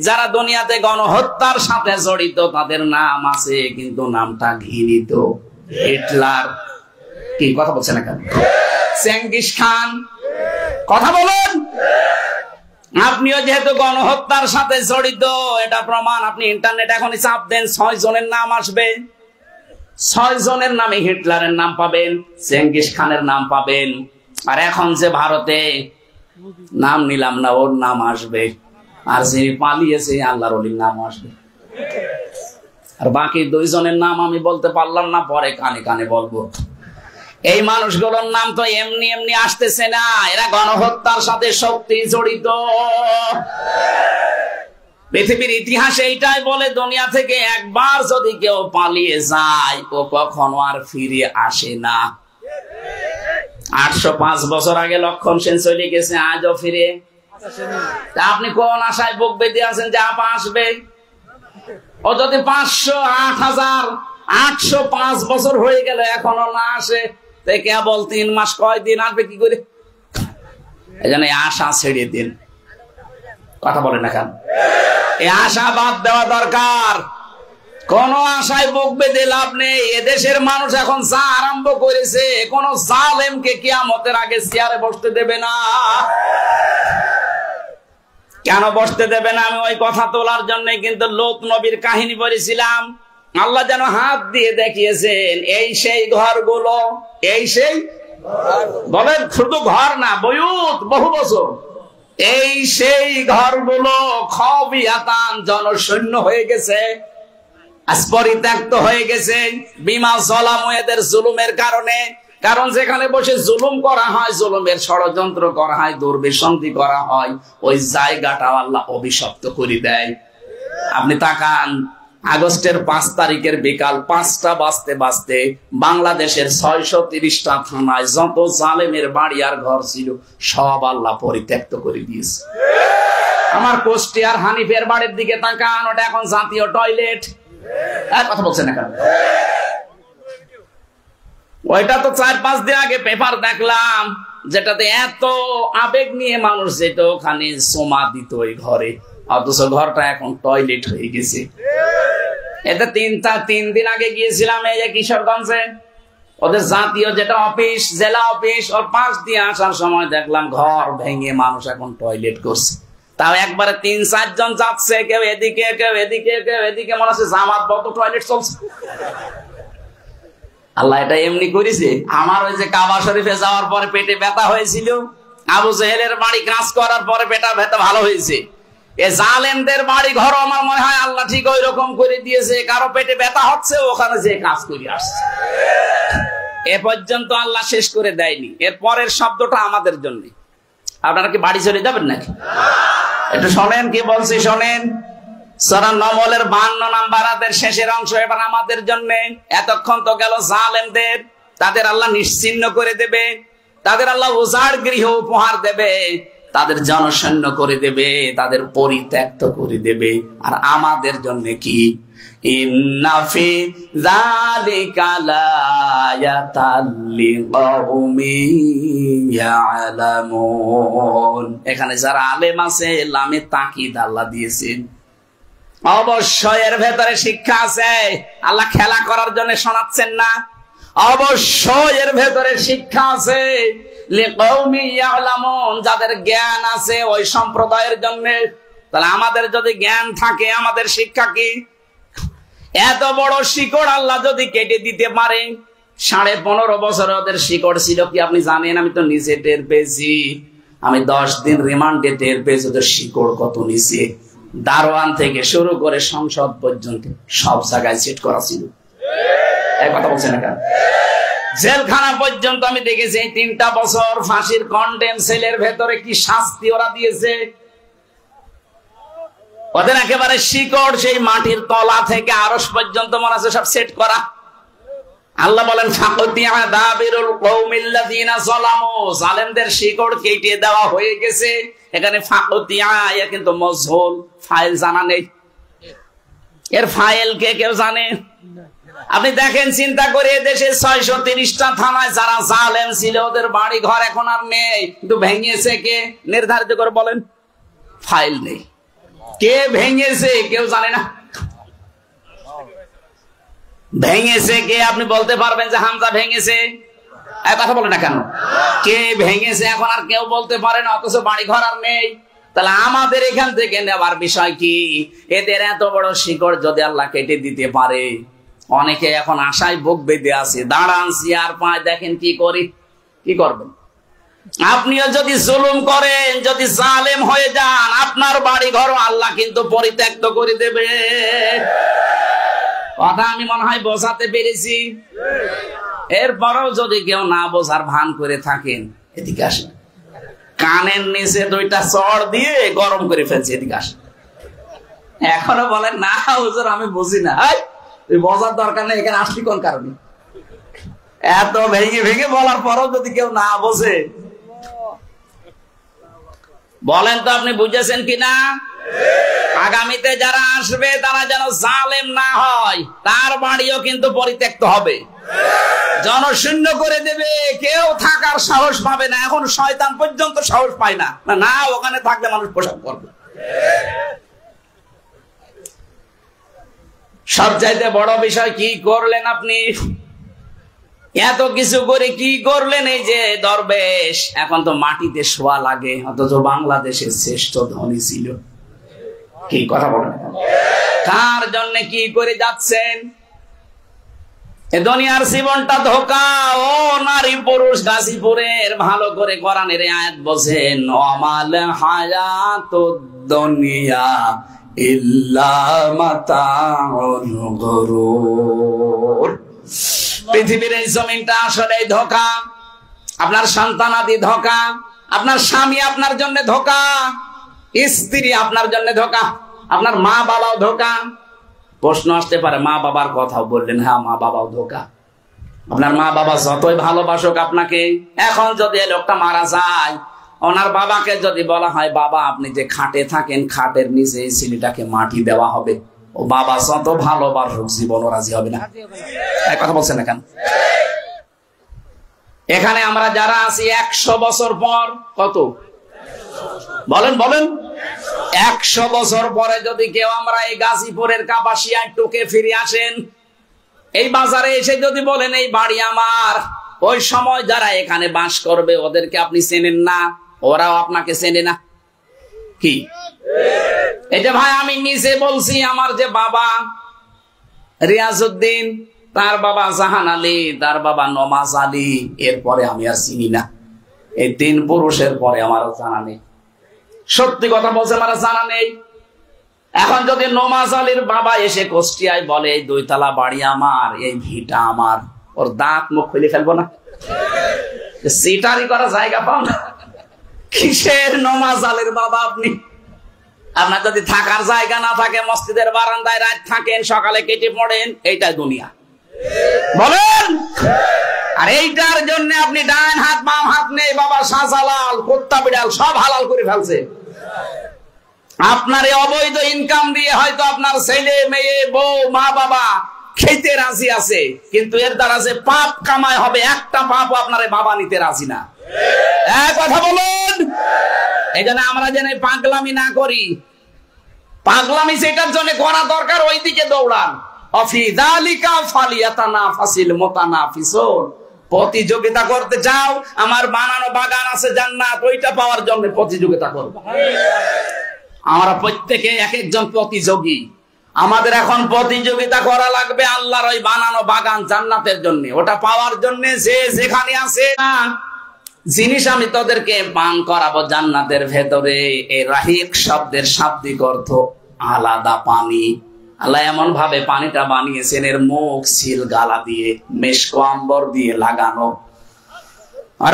যারা দুনিয়াতে গণহত্যার সাথে জড়িত তাদের নাম আছে, কিন্তু নামটা ঘৃণিত। হিটলার, কি কথা বলছেন না কেন? চেঙ্গিস খান, কথা বলুন। আপনিও যেহেতু গণহত্যার সাথে জড়িত, এটা প্রমাণ। আপনি ইন্টারনেট এখনই চাপ দেন, 6 জনের নাম আসবে। 6 জনের নামে হিটলারের নাম পাবেন, চেঙ্গিস খানের নাম পাবেন। আর এখন যে ভারতে নাম নিলাম না, ওর নাম আসবে। আর যিনি পালিয়েছে আল্লাহর ওলির নাম আসবে। আর বাকি 2 জনের নাম আমি বলতে পারলাম না, পরে কানে কানে বলবো। এই মানুষগুলোর নাম তো এমনি এমনি আসতেছে না, এরা গণহত্যার সাথে শক্তি জড়িত। পৃথিবীর ইতিহাসে এইটাই বলে, দুনিয়া থেকে একবার যদি কেউ পালিয়ে যায়, ও কখনো আর ফিরে আসে না। 805 বছর আগে লক্ষণ সেন চলে গেছে, আজও ফিরে। তা আপনি কোন আশায় বুক বেঁধে আছেন যে আপা আসবে? ও যদি 500, 8000, 805 বছর হয়ে গেল এখনো না আসে, কেবল 3 মাস কয়দিন আসবে কি করে? এই জন্য আশা ছেড়ে দিন। কথা বলেন না কেন? এই আশা বাদ দেওয়া দরকার। কোন আশায় বুক বেঁধে লাভ নেই। এদেশের মানুষ এখন যা আরম্ভ করেছে, কোন জালেমকে কিয়ামতের আগে চেয়ারে বসতে দেবে না। কেন বসতে দেবে না? আমি ওই কথা তোলার জন্য কিন্তু লূত নবীর কাহিনী বলেছিলাম। আল্লাহ যেন হাত দিয়ে দেখিয়েছেন, এই সেই ঘরগুলো, এই সেই বলেন, শুধু ঘর না, বয়ুত, বহু বছর। এই সেই ঘরগুলো খাবিয়াতান, জনশূন্য হয়ে গেছে, পরিত্যক্ত হয়ে গেছে। বিমা যালামু, এদের জুলুমের কারণে। কারণ যেখানে বসে জুলুম করা হয়, জুলুমের ষড়যন্ত্র করা হয়, দুর্বিসন্ধি করা হয়, ওই জায়গাটা আল্লাহ অভিশপ্ত করে দেয়। আপনি তাকান, আগস্টের 5 তারিখের বিকাল 5টা বাজতে বাজতে বাংলাদেশের 630টা থানায় যত জালেমের বাড়ি আর ঘর ছিল, সব আল্লাহ পরিত্যক্ত করে দিয়েছে। আমার কুষ্টিয়ার হানিফের বাড়ির দিকে তাকান, ওটা এখন জাতীয় টয়লেট। কথা বলছেন না কেন? ওইটা তো 4-5 দিন আগে পেপার দেখলাম, যেটাতে এত আবেগ নিয়ে মানুষ যেত, ওখানে সোমা দিত ওই ঘরে, অথচ ঘরটা এখন টয়লেট হয়ে গেছে। এটা 3 দিন আগে গিয়েছিলাম এই যে কিশোরগঞ্জে, ওদের জাতীয় যেটা অফিস, জেলা অফিস, ওর পাশ দিয়ে আসার সময় দেখলাম ঘর ভেঙে মানুষ এখন টয়লেট করছে। তাও একবারে 3-4 জন যাচ্ছে, কেউ এদিকে কেউ এদিকে কেউ এদিকে, মনে হচ্ছে জামাত বন্ধ, টয়লেট চলছে। আল্লাহ এটা এমনি করেছে। আমার ওই যে কাবা শরীফে যাওয়ার পরে পেটে ব্যথা হয়েছিল, আবু জেহেলের বাড়ি কাজ করার পরে পেটা ব্যথা ভালো হয়েছে। এ জালেমদের বাড়ি ঘর আমার মনে হয় আল্লাহ ঠিক ওই রকম করে দিয়েছে। কারো পেটে ব্যথা হচ্ছে, ওখানে যে কাজ করে আসছে। এ পর্যন্ত আল্লাহ শেষ করে দেয়নি। এর পরের শব্দটা আমাদের জন্য। আপনারা কি বাড়ি চলে যাবেন নাকি? একটু শোনেন কি বলছি, শোনেন। সূরা নমলের 52 নাম্বার আয়াতের শেষের অংশ এবার আমাদের জন্য। এতক্ষণ তো গেল জালেমদের, তাদের আল্লাহ নিশ্চিহ্ন করে দেবে, তাদের আল্লাহ উজাড় গৃহ উপহার দেবে, তাদের জনশূন্য করে দেবে, তাদের পরিত্যক্ত করে দেবে। আর আমাদের জন্য কি? ইন্না ফি যালিকা লায়াতাল লিকাউমিন ইয়ালামুন। এখানে যারা আলেম আছে, লামে তাকিদ আল্লাহ দিয়েছেন। অবশ্যই এর ভেতরে শিক্ষা আছে। আল্লাহ খেলা করার জন্য শোনাচ্ছেন না, অবশ্যই এর ভেতরে শিক্ষা আছে। লিকাউমিন ইয়ালামুন, যাদের জ্ঞান আছে ওই সম্প্রদায়ের জন্য। তাহলে আমাদের যদি জ্ঞান থাকে, আমাদের শিক্ষা কি? এত বড় শিকড় আল্লাহ যদি কেটে দিতে পারে, 15.5 বছর ওদের শিকড় ছিল কি আপনি জানেন? আমি তো নিজে টের পেয়েছি। আমি 10 দিন রিমান্ডে টের পেয়েছি ওদের শিকড় কত নিচে। দারোয়ান থেকে শুরু করে সংসদ পর্যন্ত সব জায়গায় সেট করা ছিল। এই কথা বলছেন না কেন? জেলখানা পর্যন্ত আমি দেখেছি। এই 3টা বছর ফাঁসির কন্ডেম সেলের ভেতরে কি শাস্তি ওরা দিয়েছে। ওদের একেবারে শিকড় সেই মাটির তলা থেকে আরশ পর্যন্ত মনে আছে সব সেট করা। আল্লাহ বলেন ফাকুতিয়া দাবিরুল কওমিল্লাযিনা যালামু, জালেমদের শিকড় কেটে দেওয়া হয়ে গেছে। এখানে ফাকুতিয়া এ কিন্তু মজহুল, ফাইল জানা নেই। এর ফাইল কে কেউ জানে? আপনি দেখেন, চিন্তা করে দেশে 630টা থানায় যারা জালেম ছিল, ওদের বাড়ি ঘর এখন আর নেই, কিন্তু ভেঙেছে কে নির্ধারিত করে বলেন? ফাইল নেই। কে ভেঙেছে কেউ জানে না। ভেঙেছে কে আপনি বলতে পারবেন যে হামজা ভেঙেছে? কথা বলে না কেন? কে ভেঙেছে এখন আর কেউ বলতে পারে না, অথচ বাড়ি ঘর আর নেই। তাহলে আমাদের এখান থেকে নেওয়ার বিষয় কি? এদের এত বড় শিকড় যদি আল্লাহ কেটে দিতে পারে, অনেকে এখন আশায় বুক বেঁধে আছে, দাঁড়ান চেয়ার পায়, দেখেন কি করি। কি করবেন? আপনিও যদি জুলুম করেন, যদি জালেম হয়ে যান, আপনার বাড়ি ঘর আল্লাহ কিন্তু পরিত্যক্ত করে দেবে। কথা আমি মনে হয় বোঝাতে পেরেছি। এরপরেও যদি কেউ না বোঝার ভান করে থাকেন, এদিকে আসেন, কানের নিচে দুইটা চড় দিয়ে গরম করে ফেলছে, এদিকে আসেন। এখনো বলেন না হুজুর আমি বুঝি না। তুই বোঝার দরকার নেই, এখানে আসলি কোন কারণে? এত ভেঙে ভেঙে বলার পরও যদি কেউ না বোঝে, বলেন তো আপনি বুঝেছেন কিনা? আগামীতে যারা আসবে তারা যেন জালেম না হয়, তার বাড়িও কিন্তু পরিত্যক্ত হবে, জনশূন্য করে দেবে, কেউ থাকার সাহস পাবে না। এখন শয়তান পর্যন্ত সাহস পায় না, না ওখানে থাকলে মানুষ পোশাক করবে। সবচাইতে বড় বিষয় কি করলেন আপনি? এত কিছু করে কি করলেন? এই যে দরবেশ, এখন তো মাটিতে শোয়া লাগে, অথচ বাংলাদেশের শ্রেষ্ঠ ধনী ছিল। কি কথা বলেন? কার জন্য কি করে যাচ্ছেন? এ দুনিয়ার জীবনটা ধোঁকা। ও নারী পুরুষ গাজীপুরের, ভালো করে কোরআনের আয়াত বোঝেন, আমাল হায়াতুদ দুনিয়া ইল্লা মাতাউল গুরুর। পৃথিবীর এই জমিনটা আসলে ধোঁকা। আপনার সন্তানাদি ধোঁকা, আপনার স্বামী আপনার জন্য ধোঁকা, স্ত্রী আপনার জন্য ধোঁকা, আপনার মা বাবাও ধোঁকা। প্রশ্ন আসতে পারে, মা বাবার কথাও বললেন, হ্যাঁ মা বাবাও ধোঁকা। আপনার মা বাবা যতই ভালোবাসুক আপনাকে, এখন যদি এই লোকটা মারা যায়, ওনার বাবাকে যদি বলা হয়, বাবা আপনি যে খাটে থাকেন, খাটের নিচে এই ছেলেটাকে মাটি দেওয়া হবে, ও বাবা যত ভালোবাসুক জীবনও রাজি হবে না। কথা বলছেন না কেন? এখানে আমরা যারা আছি 100 বছর পর, কত বলেন বলেন, 100 বছর পরে যদি কেউ আমরা এই গাজীপুরের কাপাসিয়ায় টুকে ফিরে আসেন, এই বাজারে এসে যদি বলেন এই বাড়ি আমার, ওই সময় যারা এখানে বাস করবে ওদেরকে আপনি চেনেন না, ওরাও আপনাকে চেনে না। কি এই যে ভাই আমি নিজে বলছি, আমার যে বাবা রিয়াজউদ্দিন, তার বাবা জাহান আলী, তার বাবা নমাজ আলী, এরপরে আমি আর চিনি না। এই 3 পুরুষের পরে আমার জানা নেই। সত্যি কথা বলছে, আমার জানা নেই। এখন যদি নমাজ আলীর বাবা এসে কুষ্টিয়ায় বলে এই 2 তলা বাড়ি আমার, এই ভিটা আমার, ওর দাঁত মুখ খুলে ফেলবো না? সিটারি করা জায়গা পাও না। কিসের নমাজ আলীর বাবা আপনি? আপনার যদি থাকার জায়গা না থাকে, মসজিদের বারান্দায় রাত থাকেন, সকালে কেটে পড়েন, এইটাই দুনিয়া। বলেন, আর এইটার জন্য আপনি ডান হাত বাম হাত নেই, বাবা শাহজালাল কুত্তা বিড়াল সব হালাল করে ফেলছে। আপনার এই অবৈধ ইনকাম দিয়ে হয়তো আপনার ছেলে মেয়ে বউ মা বাবা খেতে রাজি আছে, কিন্তু এর দ্বারা যে পাপ কামাই হবে, একটা পাপও আপনার বাবা নিতে রাজি না। কথা বলুন। এই জন্য আমরা যেন পাগলামি না করি। পাগলামি যেটার জন্য করা দরকার, ওই দিকে দৌড়ান। অফি যালিকা ফালিয়াতানাফাসিল মুতানাফিসুন। প্রতিযোগিতা করতে চাও, আমার বানানো বাগান আছে জান্নাত, ওইটা পাওয়ার জন্য প্রতিযোগিতা করব। আমরা প্রত্যেকে এক একজন প্রতিযোগী। আমাদের এখন প্রতিযোগিতা করা লাগবে আল্লাহর ওই বানানো বাগান জান্নাতের জন্য, ওটা পাওয়ার জন্য। যে যেখানে আছে না জিনিস আমি তোদেরকে পান করাবো জান্নাতের ভেতরে। এই রাহিক শব্দের শাব্দিক অর্থ আলাদা পানি। আল্লাহ এমন ভাবে পানিটা বানিয়েছেন, এর মুখ সিল গালা দিয়ে, মেশক আম্বর দিয়ে লাগানো।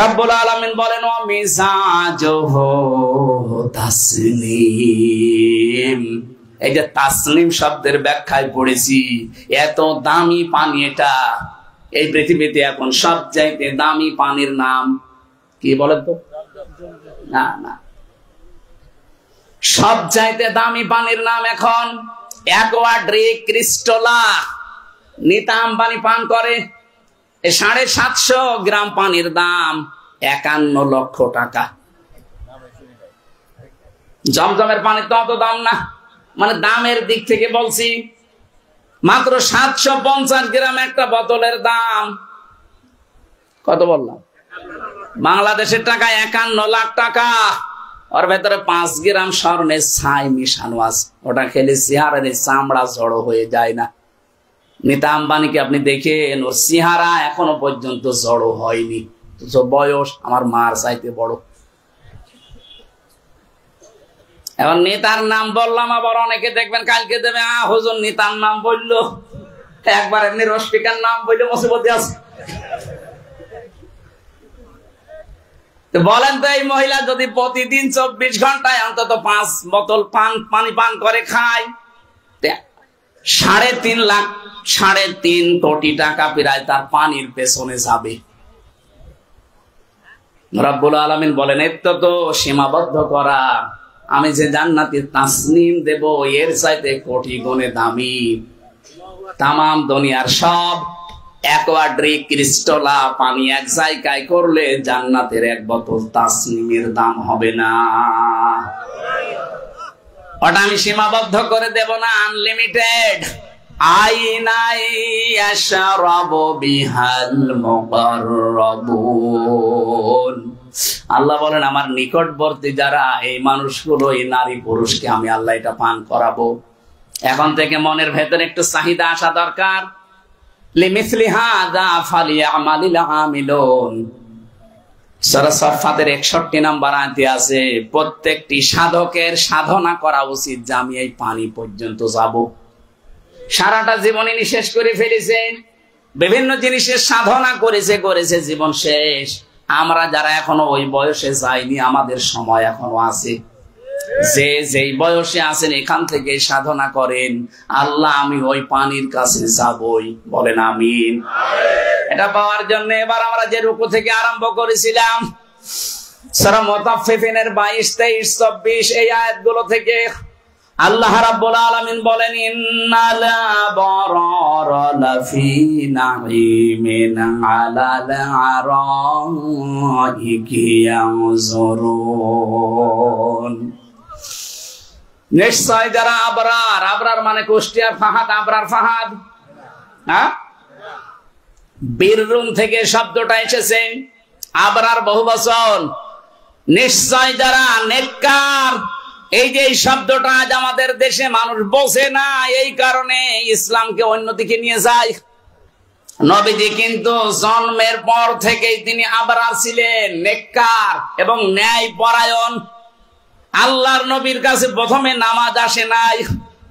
রব্বুল আলামিন বলেন, ওয়া মিজাজুহু তাসনিম। এই যে তাসনিম শব্দের ব্যাখ্যায় পড়েছি, এত দামি পানি এটা। এই পৃথিবীতে এখন সবচাইতে দামি পানির নাম কি বলেন তো? না না, সবচাইতে দামি পানির নাম এখন অ্যাকোয়াড্রিক ক্রিস্টোলা। নিতা আম্বানি পান করে। 750 গ্রাম পানির দাম 51 লক্ষ টাকা। জমজমের পানির তো অত দাম না, মানে দামের দিক থেকে বলছি। মাত্র 750 গ্রাম একটা বোতলের দাম কত বললাম? বাংলাদেশের টাকা 51 লাখ টাকা। ওর ভেতরে 5 গ্রাম স্বর্ণের ছাই মিশানো আছে। ওটা খেলে চেহারার চামড়া জড়ো হয়ে যায় না। নীতা আম্বানিকে আপনি দেখেন, ওর চেহারা এখনো পর্যন্ত জড়ো হয়নি, বয়স আমার মার চাইতে বড়। এখন নেতার নাম বললাম, আবার অনেকে দেখবেন কালকে দেবে হুজুর নেতার নাম বললো, একবার এমনি রসপিকার নাম বললে মুসিবতে আছে। বলেন তো, এই মহিলা যদি প্রতিদিন 24 ঘন্টায় অন্তত 5 বোতল পানি পান করে খায়, 3.5 কোটি টাকা প্রায় তার পানির পেছনে যাবে। রব্বুল আলামিন বলেন, এত তো সীমাবদ্ধ করা, আমি যে জান্নাতের তাসনিম দেব এর চাইতে কোটি গুণে দামি। তামাম দুনিয়ার সব অ্যাকোয়াড্রিক ক্রিস্টালা পানি এক জায়গায় করলে জান্নাতের 1 বোতল তাসনিমের দাম হবে না। ওটা আমি সীমাবদ্ধ করে দেব না, আনলিমিটেড। আইনাই আশরাবু বিহাল মুকাররাবুন। আল্লাহ বলেন, আমার নিকটবর্তী যারা এই মানুষগুলো, এই নারী পুরুষকে আমি আল্লাহ এটা পান করাবো। এখন থেকে মনের ভেতরে একটু চাহিদা আসা দরকার। লিমিসলি হাযা ফালিয়ামালিল আমিলুন। সূরা সাফফাতের 61 নম্বর আয়াতে আছে, প্রত্যেকটি সাধকের সাধনা করা উচিত যে আমি এই পানি পর্যন্ত যাব। সারাটা জীবনই শেষ করে ফেলেছে, বিভিন্ন জিনিসের সাধনা করেছে, জীবন শেষ। আমরা যারা এখনো ওই বয়সে যাইনি, আমাদের সময় এখনো আছে। যে যেই বয়সে আছেন এখান থেকে সাধনা করেন, আল্লাহ আমি ওই পানির কাছে যাবই, বলেন আমিন। এটা পাওয়ার জন্য এবার আমরা যে রুকু থেকে আরম্ভ করেছিলাম, সূরা মুতাফফিফিনের 22, 23, 24 এই আয়াতগুলো থেকে আল্লাহ রাব্বুল আলামিন বলেন, ইন্নাল আবরারা লাফি নাঈমিন আলাল আরাইকি ইয়ানজুরুন। নিশ্চয় যারা আবরার, আবরার মানে কুষ্টিয়ার ফাহাদ, আবরার ফাহাদ, হ্যাঁ, বীররুম থেকে শব্দটা এসেছে, আবরার বহুবচন। নিশ্চয় যারা নেককার, এই যে শব্দটা আজ আমাদের দেশে মানুষ বোঝে না, এই কারণে ইসলামকে অন্যদিকে নিয়ে যায়। নবীজি কিন্তু জন্মের পর থেকেই তিনি আবরার ছিলেন, নেককার এবং ন্যায় পরায়ণ। আল্লাহর নবীর কাছে প্রথমে নামাজ আসে নাই,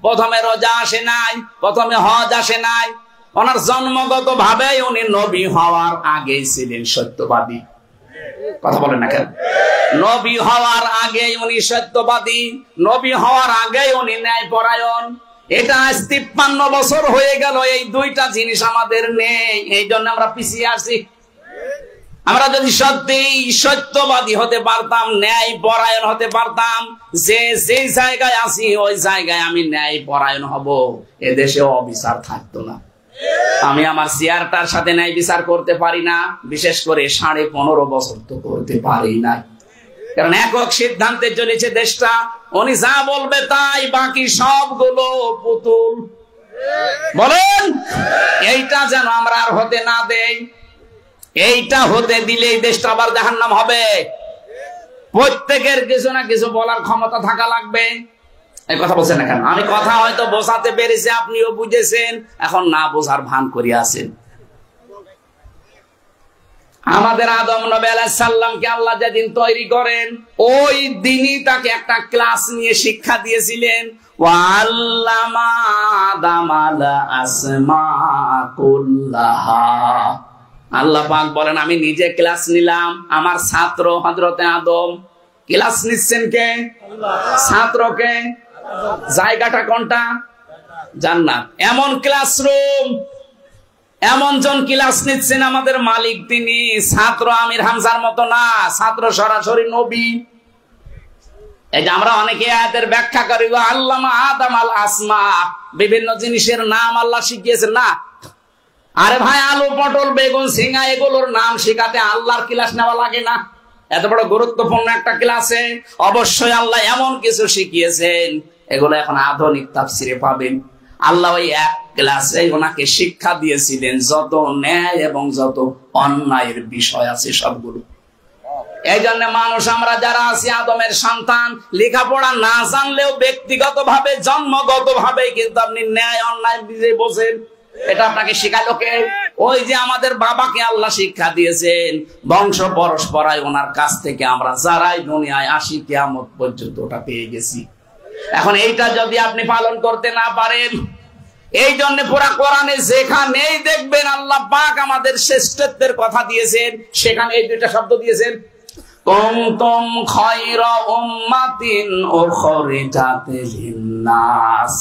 প্রথমে রোজা আসে নাই, প্রথমে হজ আসে নাই। ওনার জন্মগত ভাবে উনি নবী হওয়ার আগেই ছিলেন সত্যবাদী। কথা বলেন না কেন? নবী হওয়ার আগেই উনি সত্যবাদী, নবী হওয়ার আগেই উনি ন্যায়পরায়ণ। এটা আজ 53 বছর হয়ে গেল, এই দুইটা জিনিস আমাদের নেই, এই জন্য আমরা পিছিয়ে আছি। আমরা যদি সত্যি সত্যবাদী হতে পারতাম, ন্যায় পরায়ণ হতে পারতাম, যে যেই জায়গায় আছি ওই জায়গায় আমি ন্যায় পরায়ণ হব, এদেশে অবিচার থাকতো না। আমি আমার চেয়ারটার সাথে ন্যায় বিচার করতে পারি না, বিশেষ করে 15.5 বছর তো করতে পারি না, কারণ একক সিদ্ধান্তে চলেছে দেশটা। উনি যা বলবে তাই, বাকি সবগুলো পুতুল। বলেন, এইটা যেন আমরা আর হতে না দেই। এইটা হতে দিলে দেশটা আবার জাহান্নাম হবে। প্রত্যেকের কিছু না কিছু বলার ক্ষমতা থাকা লাগবে। এই কথা বলছেন না কেন? আমি কথা হয়তো বোঝাতে পেরেছি, আপনিও বুঝেছেন, এখন না বোঝার ভান করে আছেন। আমাদের আদম নবী আলাইহিস সালামকে আল্লাহ যেদিন তৈরি করেন, ওই দিনই তাকে একটা ক্লাস নিয়ে শিক্ষা দিয়েছিলেন। ওয়াল্লামা আদামাল আসমা কুল্লাহা। আল্লাহ পাক বলেন, আমি নিজে ক্লাস নিলাম, আমার ছাত্র হযরতে আদম। ক্লাস নিচ্ছেন কে? ছাত্রকে। জায়গাটা কোনটা? জান্নাত। এমন ক্লাসরুম, এমন জন ক্লাস নিচ্ছেন আমাদের মালিক, তিনি। ছাত্র আমির হামজার মতো না, ছাত্র সরাসরি নবী। এই যে আমরা অনেকে আয়াতের ব্যাখ্যা করি, আল্লামা আদম আল আসমা, বিভিন্ন জিনিসের নাম আল্লাহ শিখিয়েছেন না। আরে ভাই, আলু পটল বেগুন সিঙ্গা এগুলোর নাম শিখাতে আল্লাহর ক্লাস নেওয়া লাগে না? এত বড় গুরুত্বপূর্ণ একটা ক্লাসে অবশ্যই আল্লাহ এমন কিছু শিখিয়েছেন, এগুলো এখন আধুনিক তাফসিরে পাবেন। আল্লাহ ওই ক্লাসে ওনাকে শিক্ষা দিয়েছিলেন যত ন্যায় এবং যত অন্যায়ের বিষয় আছে সবগুলো। এই জন্য মানুষ আমরা যারা আছি আদমের সন্তান, লেখাপড়া না জানলেও ব্যক্তিগত ভাবে জন্মগত ভাবে কিন্তু আপনি ন্যায় অন্যায় বুঝে বোঝেন। এটা আপনাকে শেখালো কে? ওই যে আমাদের বাবাকে আল্লাহ শিক্ষা দিয়েছেন, বংশ পরস্পরায় ওনার কাছ থেকে আমরা যারাই দুনিয়ায় আসি কিয়ামত পর্যন্ত ওটা পেয়ে গেছি। এখন এইটা যদি আপনি পালন করতে না পারেন, এই জন্য পুরা কোরআনে যেখানেই দেখবেন আল্লাহ পাক আমাদের শ্রেষ্ঠত্বের কথা দিয়েছেন, সেখানে এই দুইটা শব্দ দিয়েছেন, কুনতুম খায়রা উম্মাতিন উখরিজাত লিন-নাস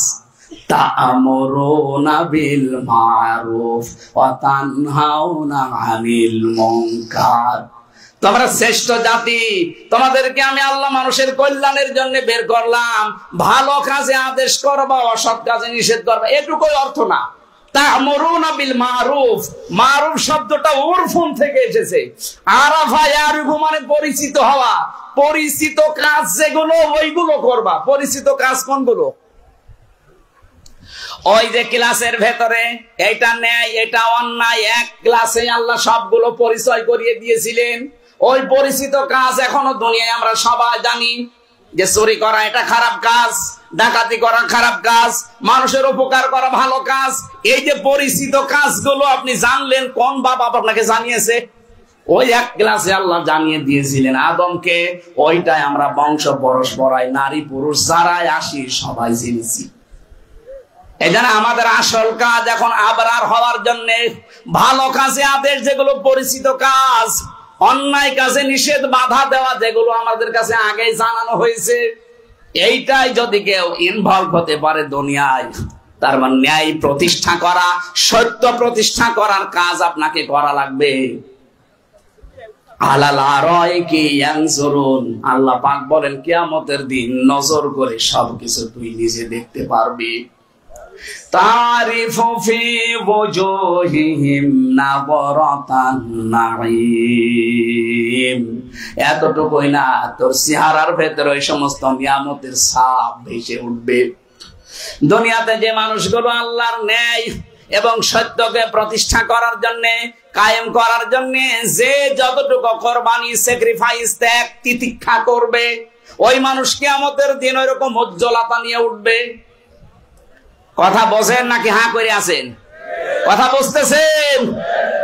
তা'মুরুনা বিল মা'রুফ ওয়া তানহাউনা আনিল মুনকার। তোমরা শ্রেষ্ঠ জাতি, তোমাদেরকে আমি আল্লাহ মানুষের কল্যাণের জন্য বের করলাম, ভালো কাজে আদেশ করবা, অসৎ কাজে নিষেধ করবা, এটুকুই অর্থ না। তা'মুরুনা বিল মা'রুফ, মা'রুফ শব্দটা উরফুন থেকে এসেছে। আরাফা ইয়ারিফু মানে পরিচিত হওয়া, পরিচিত কাজ যেগুলো ওইগুলো করবা। পরিচিত কাজ কোনগুলো? ওই যে ক্লাসের ভেতরে এটা ন্যায় এটা অন্যায়, এক ক্লাসে আল্লাহ সবগুলো পরিচয় করিয়ে দিয়েছিলেন। ওই পরিচিত কাজ এখনো দুনিয়ায় আমরা সবাই জানি যে চুরি করা এটা খারাপ কাজ, ডাকাতি করা খারাপ কাজ, মানুষের উপকার করা ভালো কাজ। এই যে পরিচিত কাজগুলো আপনি জানলেন, কোন বাবা আপনাকে জানিয়েছে? ওই এক ক্লাসে আল্লাহ জানিয়ে দিয়েছিলেন আদমকে। ওইটাই আমরা বংশ পরস্পরায় নারী পুরুষ যারাই আসি সবাই জেনেছি। এই জন্য আমাদের আসল কাজ এখন আবরার হওয়ার জন্য ভালো কাজে আদেশ যেগুলো পরিচিত কাজ, অন্যায় কাজে নিষেধ বাধা দেওয়া যেগুলো আমাদের কাছে আগেই জানানো হয়েছে, এইটাই যদি কেউ ইনভলভ হতে পারে দুনিয়ায়, তার মানে ন্যায় প্রতিষ্ঠা করা, সত্য প্রতিষ্ঠা করার কাজ আপনাকে করা লাগবে। আলাল আরাইকি ইয়ানজুরুন, আল্লাহ পাক বলেন কিয়ামতের দিন নজর করে সবকিছু তুই নিজে দেখতে পারবি। তারিফু ফি ওজুহিহিম নাযরাতান নাঈম, এতটুকুই না, তোর চেহারার ভেতরে ওই সমস্ত নিয়ামতের ছাপ ভেসে উঠবে। দুনিয়াতে যে মানুষগুলো আল্লাহর ন্যায় এবং সত্যকে প্রতিষ্ঠা করার জন্য, কায়েম করার জন্য যে যতটুকু কোরবানি, স্যাক্রিফাইস, ত্যাগ তিতিক্ষা করবে, ওই মানুষ কিয়ামতের দিন ওইরকম উজ্জ্বলতা নিয়ে উঠবে। কথা বোঝেন নাকি হাঁ করে আছেন? কথা বুঝতেছেন?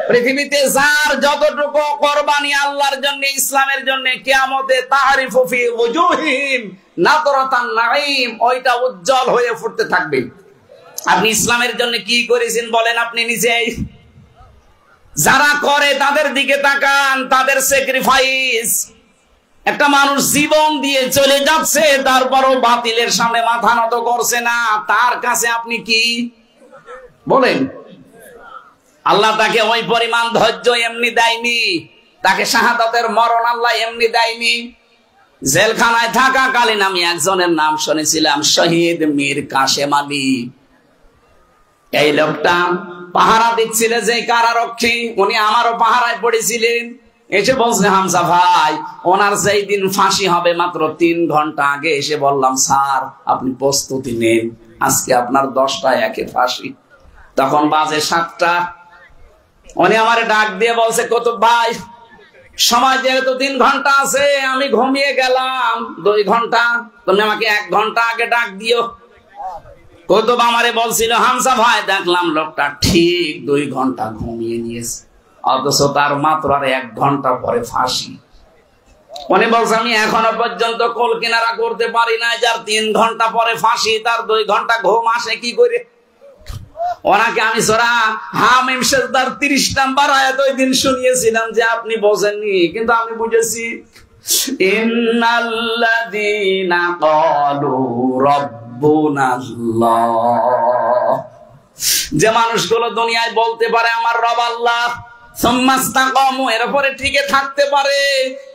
পৃথিবীতে যার যতটুকু কোরবানি আল্লাহর জন্য, ইসলামের জন্য, কিয়ামতে তারিফু ফি ওজুহিহিম নাযরাতান নাঈম, ওইটা উজ্জ্বল হয়ে ফুটতে থাকবে। আপনি ইসলামের জন্য কি করেছেন বলেন আপনি নিজেই? যারা করে তাদের দিকে তাকান, তাদের স্যাক্রিফাইস। একটা মানুষ জীবন দিয়ে চলে যাচ্ছে, তারপরও বাতিলের সামনে মাথা নত করছে না, তার কাছে আপনি কি বলেন? আল্লাহ তাকে ওই পরিমাণ ধৈর্য এমনি দেয়নি, তাকে শাহাদাতের মরণ আল্লাহ এমনি দেয়নি। জেলখানায় থাকাকালীন আমি একজনের নাম শুনেছিলাম, শহীদ মীর কাশেম আলী। এই লোকটা পাহারা দিচ্ছিল যে কারারক্ষী, উনি আমারও পাহারায় পড়েছিলেন। এসে বলছে, হামজা ভাই, ওনার যেই দিন ফাঁসি হবে মাত্র 3 ঘন্টা আগে এসে বললাম, স্যার আপনি প্রস্তুতি নেন, আজকে আপনার 10টায় একে ফাঁসি। তখন বাজে 7টা। উনি আমার ডাক দিয়ে বলছে, কুতুব ভাই, সময় যেহেতু 3 ঘন্টা আছে, আমি ঘুমিয়ে গেলাম 2 ঘন্টা, তুমি আমাকে 1 ঘন্টা আগে ডাক দিও। কুতুব আমারে বলছিল, হামজা ভাই, দেখলাম লোকটা ঠিক 2 ঘন্টা ঘুমিয়ে নিয়েছে, অথচ তার মাত্র আর 1 ঘন্টা পরে ফাঁসি। উনি বলছে, আমি এখনো পর্যন্ত কোল কিনারা করতে পারি না, যার 3 ঘন্টা পরে ফাঁসি তার 2 ঘন্টা ঘুম আসে কি করে? ওনাকে আমি সূরা হামিম সেজদার 30 নাম্বার আয়াত ওই দিন শুনিয়েছিলাম যে আপনি বোঝেননি, কিন্তু আমি বুঝেছি। ইন্নাল্লাযীনা ক্বালু রাব্বুনাল্লাহ, যে মানুষগুলো দুনিয়ায় বলতে পারে আমার রব আল্লাহ, সুম্মাস্তাকামু, এর উপরে টিকে থাকতে পারে,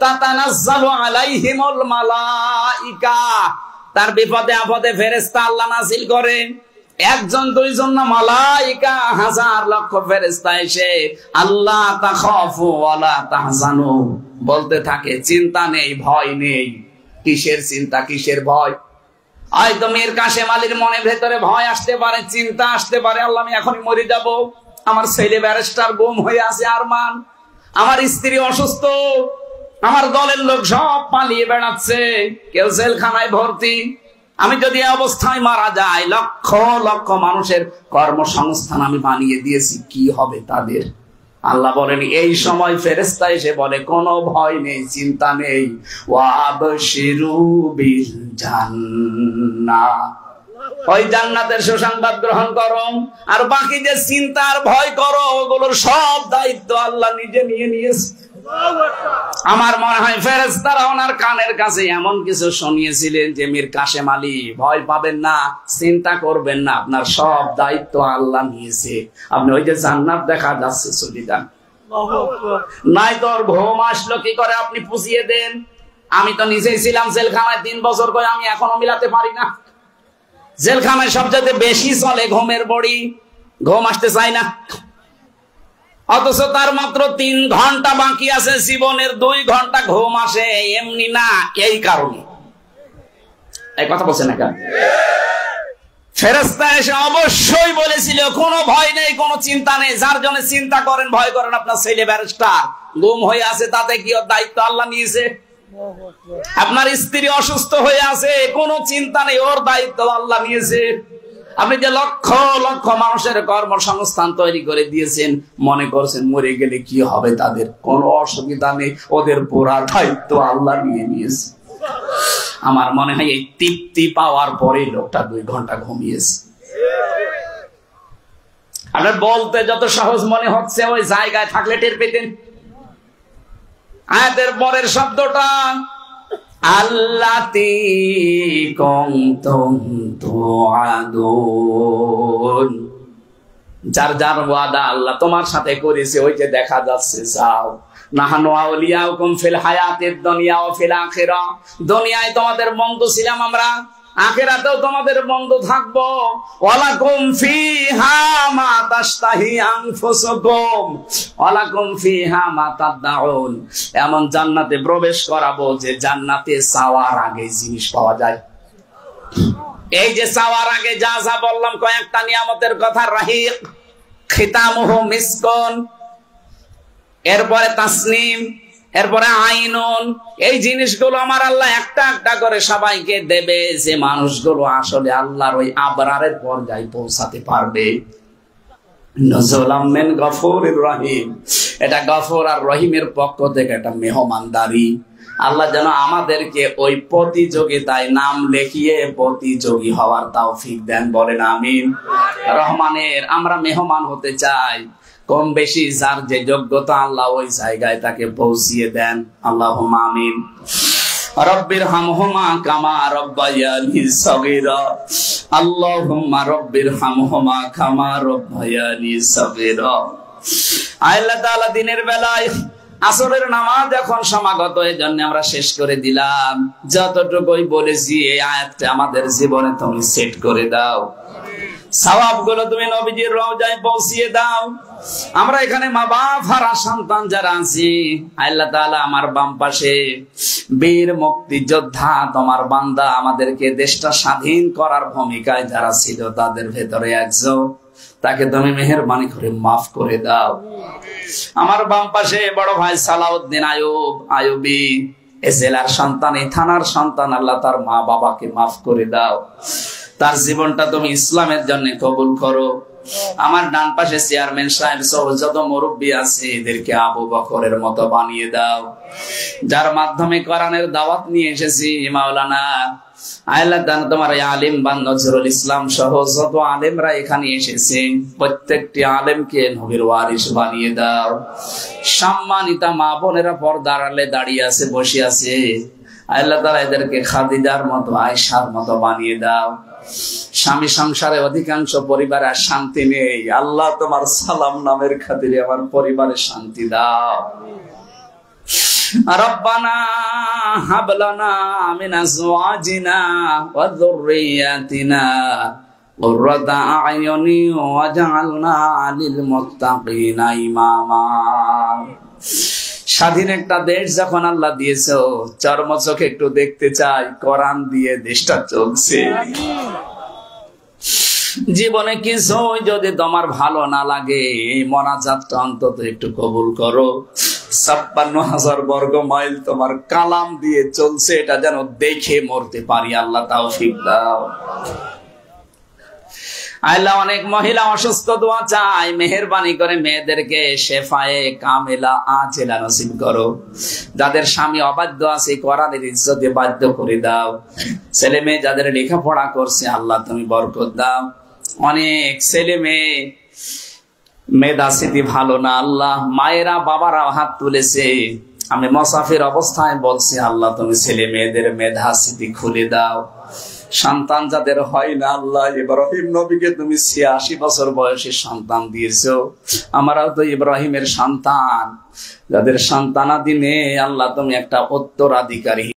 তাতানাজ্জালু আলাইহিমুল মালাইকা, তার বিপদে আপদে ফেরেশতা আল্লাহ নাযিল করে। 1 2 জন না, মালাইকা 1000 লক্ষ ফেরেশতা এসে আল্লাহ তাখাফু ওয়ালা তাহজানু বলতে থাকে, চিন্তা নেই, ভয় নেই। কিসের চিন্তা, কিসের ভয়? হয়তো মীর কাশেম আলীর মনের ভেতরে ভয় আসতে পারে, চিন্তা আসতে পারে, আল্লাহ আমি এখনই মরে যাব, আমার ছেলে ব্যারিস্টার গুম হয়ে আছে আরমান, আমার স্ত্রী অসুস্থ, আমার দলের লোক সব পালিয়ে বেড়াচ্ছে, কেউ জেলখানায় ভর্তি, আমি যদি এই অবস্থায় মারা যাই, লক্ষ লক্ষ মানুষের কর্মসংস্থান আমি বানিয়ে দিয়েছি, কি হবে তাদের? আল্লাহ বলেন এই সময় ফেরেশতা এসে বলে কোনো ভয় নেই, চিন্তা নেই, ওয়াবশিরু বিল জান্নাহ, ওই জান্নাতের সুসংবাদ গ্রহণ করো, আর বাকি যে চিন্তা আর ভয় করো ওগুলোর সব দায়িত্ব আল্লাহ নিজে নিয়ে নিয়েছে। আমার মনে হয় ফেরেশতারা ওনার কানের কাছে এমন কিছু শুনিয়েছিলেন যে মীর কাশেম আলী ভয় পাবেন না, চিন্তা করবেন না, আপনার সব দায়িত্ব আল্লাহ নিয়েছে, আপনি ওই যে জান্নাত দেখা যাচ্ছে চলে যান। নাই তোর ঘুম আসলো কি করে আপনি পুষিয়ে দেন। আমি তো নিজেই ছিলাম জেলখানায় 3 বছর করে, আমি এখনো মিলাতে পারি না। জেলখানায় সবচেয়ে বেশি চলে ঘুমের বড়ি, ঘুম আসতে চায় না, অথচ তার মাত্র 3 ঘন্টা বাকি আছে জীবনের, 2 ঘন্টা ঘুম আসে এমনি না, এই কারণে। এই কথা বলছে না কেন? ফেরেশতা এসে অবশ্যই বলেছিল কোনো ভয় নেই, কোনো চিন্তা নেই, যার জন্য চিন্তা করেন ভয় করেন আপনার ছেলে ব্যারিস্টার গুম হয়ে আছে, তাতে কি ওর দায়িত্ব আল্লাহ নিয়েছে? আপনার স্ত্রী অসুস্থ হয়ে আছে, কোনো চিন্তা নেই, ওর দায়িত্ব আল্লাহ নিয়েছে। আপনি যে লক্ষ লক্ষ মানুষের কর্মসংস্থান তৈরি করে দিয়েছেন, মনে করছেন মরে গেলে কি হবে তাদের, কোনো অসুবিধা নেই, ওদের পুরা দায়িত্ব আল্লাহ নিয়ে নিয়েছে। আমার মনে হয় এই তৃপ্তি পাওয়ার পরে লোকটা 2 ঘন্টা ঘুমিয়েছে। আপনার বলতে যত সহজ মনে হচ্ছে, ওই জায়গায় থাকলে টের পেতেন। আয়াতের পরের শব্দটা আল্লাতি কুনতুম তুআদুন, যার যার ওয়াদা আল্লাহ তোমার সাথে করেছে, ওই যে দেখা যাচ্ছে, যাও নাহানু আউলিয়াউকুম ফিল হায়াতিদ দুনিয়া ওয়া ফিল আখিরাহ, দুনিয়ায় তোমাদের বন্ধু ছিলাম আমরা, আখিরাতেও তোমাদের বন্ধু থাকবো। ওয়ালাকুম ফিহা মা তাশতাহি আনফুসুকুম ওয়ালাকুম ফিহা মা তাদউন, এমন জান্নাতে প্রবেশ করাবো যে জান্নাতে চাওয়ার আগে জিনিস পাওয়া যায়। এই যে চাওয়ার আগে যা যা বললাম কয়েকটা নিয়ামতের কথা, রাহিক, খিতামুহু মিসকন, এরপরে তাসনিম, এরপরে আইনুন, এই জিনিসগুলো আমার আল্লাহ একটা একটা করে সবাইকে দেবে, যে মানুষগুলো আসলে আল্লাহর ওই আবরারের পর্যায়ে পৌঁছাতে পারবে। নজুলাম মিন গফুরির রহিম, এটা গফুর আর রহিমের পক্ষ থেকে একটা মেহমানদারি। আল্লাহ যেন আমাদেরকে ওই প্রতিযোগিতায় নাম লেখিয়ে প্রতিযোগী হওয়ার তৌফিক দেন, বলেন আমিন। রহমানের আমরা মেহমান হতে চাই, কম বেশি যার যে যোগ্যতা আল্লাহ ওই জায়গায় তাকে পৌঁছিয়ে দেন, আল্লাহুম্মা আমিন। রব্বির হামহুমা কামা রব্বায়ানি সগীরা, আল্লাহুম্মা রব্বির হামহুমা কামা রব্বায়ানি সগীরা। আল্লাহ তাআলা দিনের বেলায় আসরের নামাজ এখন সমাগত, এই জন্য আমরা শেষ করে দিলাম। যতটুকুই বলেছি এই আয়াতটা আমাদের জীবনে তুমি সেট করে দাও, সওয়াবগুলো তুমি নবীজির রওজায় পৌঁছিয়ে দাও। আমরা এখানে মা বাপ হারা সন্তান যারা আছি, আল্লাহ তাআলা আমার বাম পাশে বীর মুক্তিযোদ্ধা তোমার বান্দা, আমাদেরকে দেশটা স্বাধীন করার ভূমিকায় যারা ছিল, তাদের ভেতরে একজন, তাকে তুমি মেহেরবানি করে মাফ করে দাও। আমার বাম পাশে বড় ভাই সালাউদ্দিন আইয়ুবী, এ জেলার সন্তান, এই থানার সন্তান, আল্লাহ তার মা বাবাকে মাফ করে দাও, তার জীবনটা তুমি ইসলামের জন্য কবুল করো। আমার ডান পাশে চেয়ারম্যান সাহেব সহ যত মুরব্বী আছে, এদেরকে আবু বকরের মতো বানিয়ে দাও, যার মাধ্যমে কোরআনের দাওয়াত নিয়ে এসেছি। মাওলানা আল্লাহ তাআলা তোমার এই আলেম বান নজরুল ইসলাম সহ যত আলেমরা এখানে এসেছে, প্রত্যেকটি আলেমকে নবীর ওয়ারিস বানিয়ে দাও। সম্মানিতা মা বোনেরা পর্দার আড়ালে দাঁড়িয়ে আছে, বসে আছে, আল্লাহ তাআলা এদেরকে খাদিজার মতো, আয়েশার মতো বানিয়ে দাও। স্বামী সংসারে অধিকাংশ পরিবারে আর শান্তি নেই, আল্লাহ তোমার সালাম নামের খাতিরে আমার পরিবারে শান্তি দাও। রব্বানা হাব লানা মিন আজওয়াজিনা ওয়া যুররিয়াতিনা কুররাতা আ'য়ুনি ওয়াজআলনা লিল মুত্তাকিনা ইমামা। স্বাধীন একটা দেশ যখন আল্লাহ দিয়েছো, চর্ম চোখে একটু দেখতে চাই কোরআন দিয়ে দেশটা চলছে। জীবনে কিছু যদি তোমার ভালো না লাগে, এই মোনাজাতটা অন্তত একটু কবুল করো। ৫৬,০০০ বর্গ মাইল তোমার কালাম দিয়ে চলছে, এটা যেন দেখে মরতে পারি। আল্লাহ তৌফিক দাও। আল্লাহ, অনেক মহিলা অসুস্থ, দোয়া চাই, মেহেরবানি করে মেয়েদেরকে শেফায়ে কামেলা আজেলা নসিব করো। যাদের স্বামী অবাধ্য আছে, কোরআনের ইজ্জতে বাধ্য করে দাও। ছেলে মেয়ে যাদের লেখাপড়া করছে, আল্লাহ তুমি বরকত দাও। অনেক ছেলে মেয়ে মেধা স্মৃতি ভালো না, আল্লাহ মায়েরা বাবারা হাত তুলেছে, আমি মুসাফির অবস্থায় বলছি, আল্লাহ তুমি ছেলে মেয়েদের মেধা স্মৃতি খুলে দাও। সন্তান যাদের হয় না, আল্লাহ ইব্রাহিম নবীকে তুমি ৮৬ বছর বয়সে সন্তান দিয়েছো, আমরাও তো ইব্রাহিমের সন্তান। যাদের সন্তানাদি নেই, আল্লাহ তুমি একটা উত্তরাধিকারী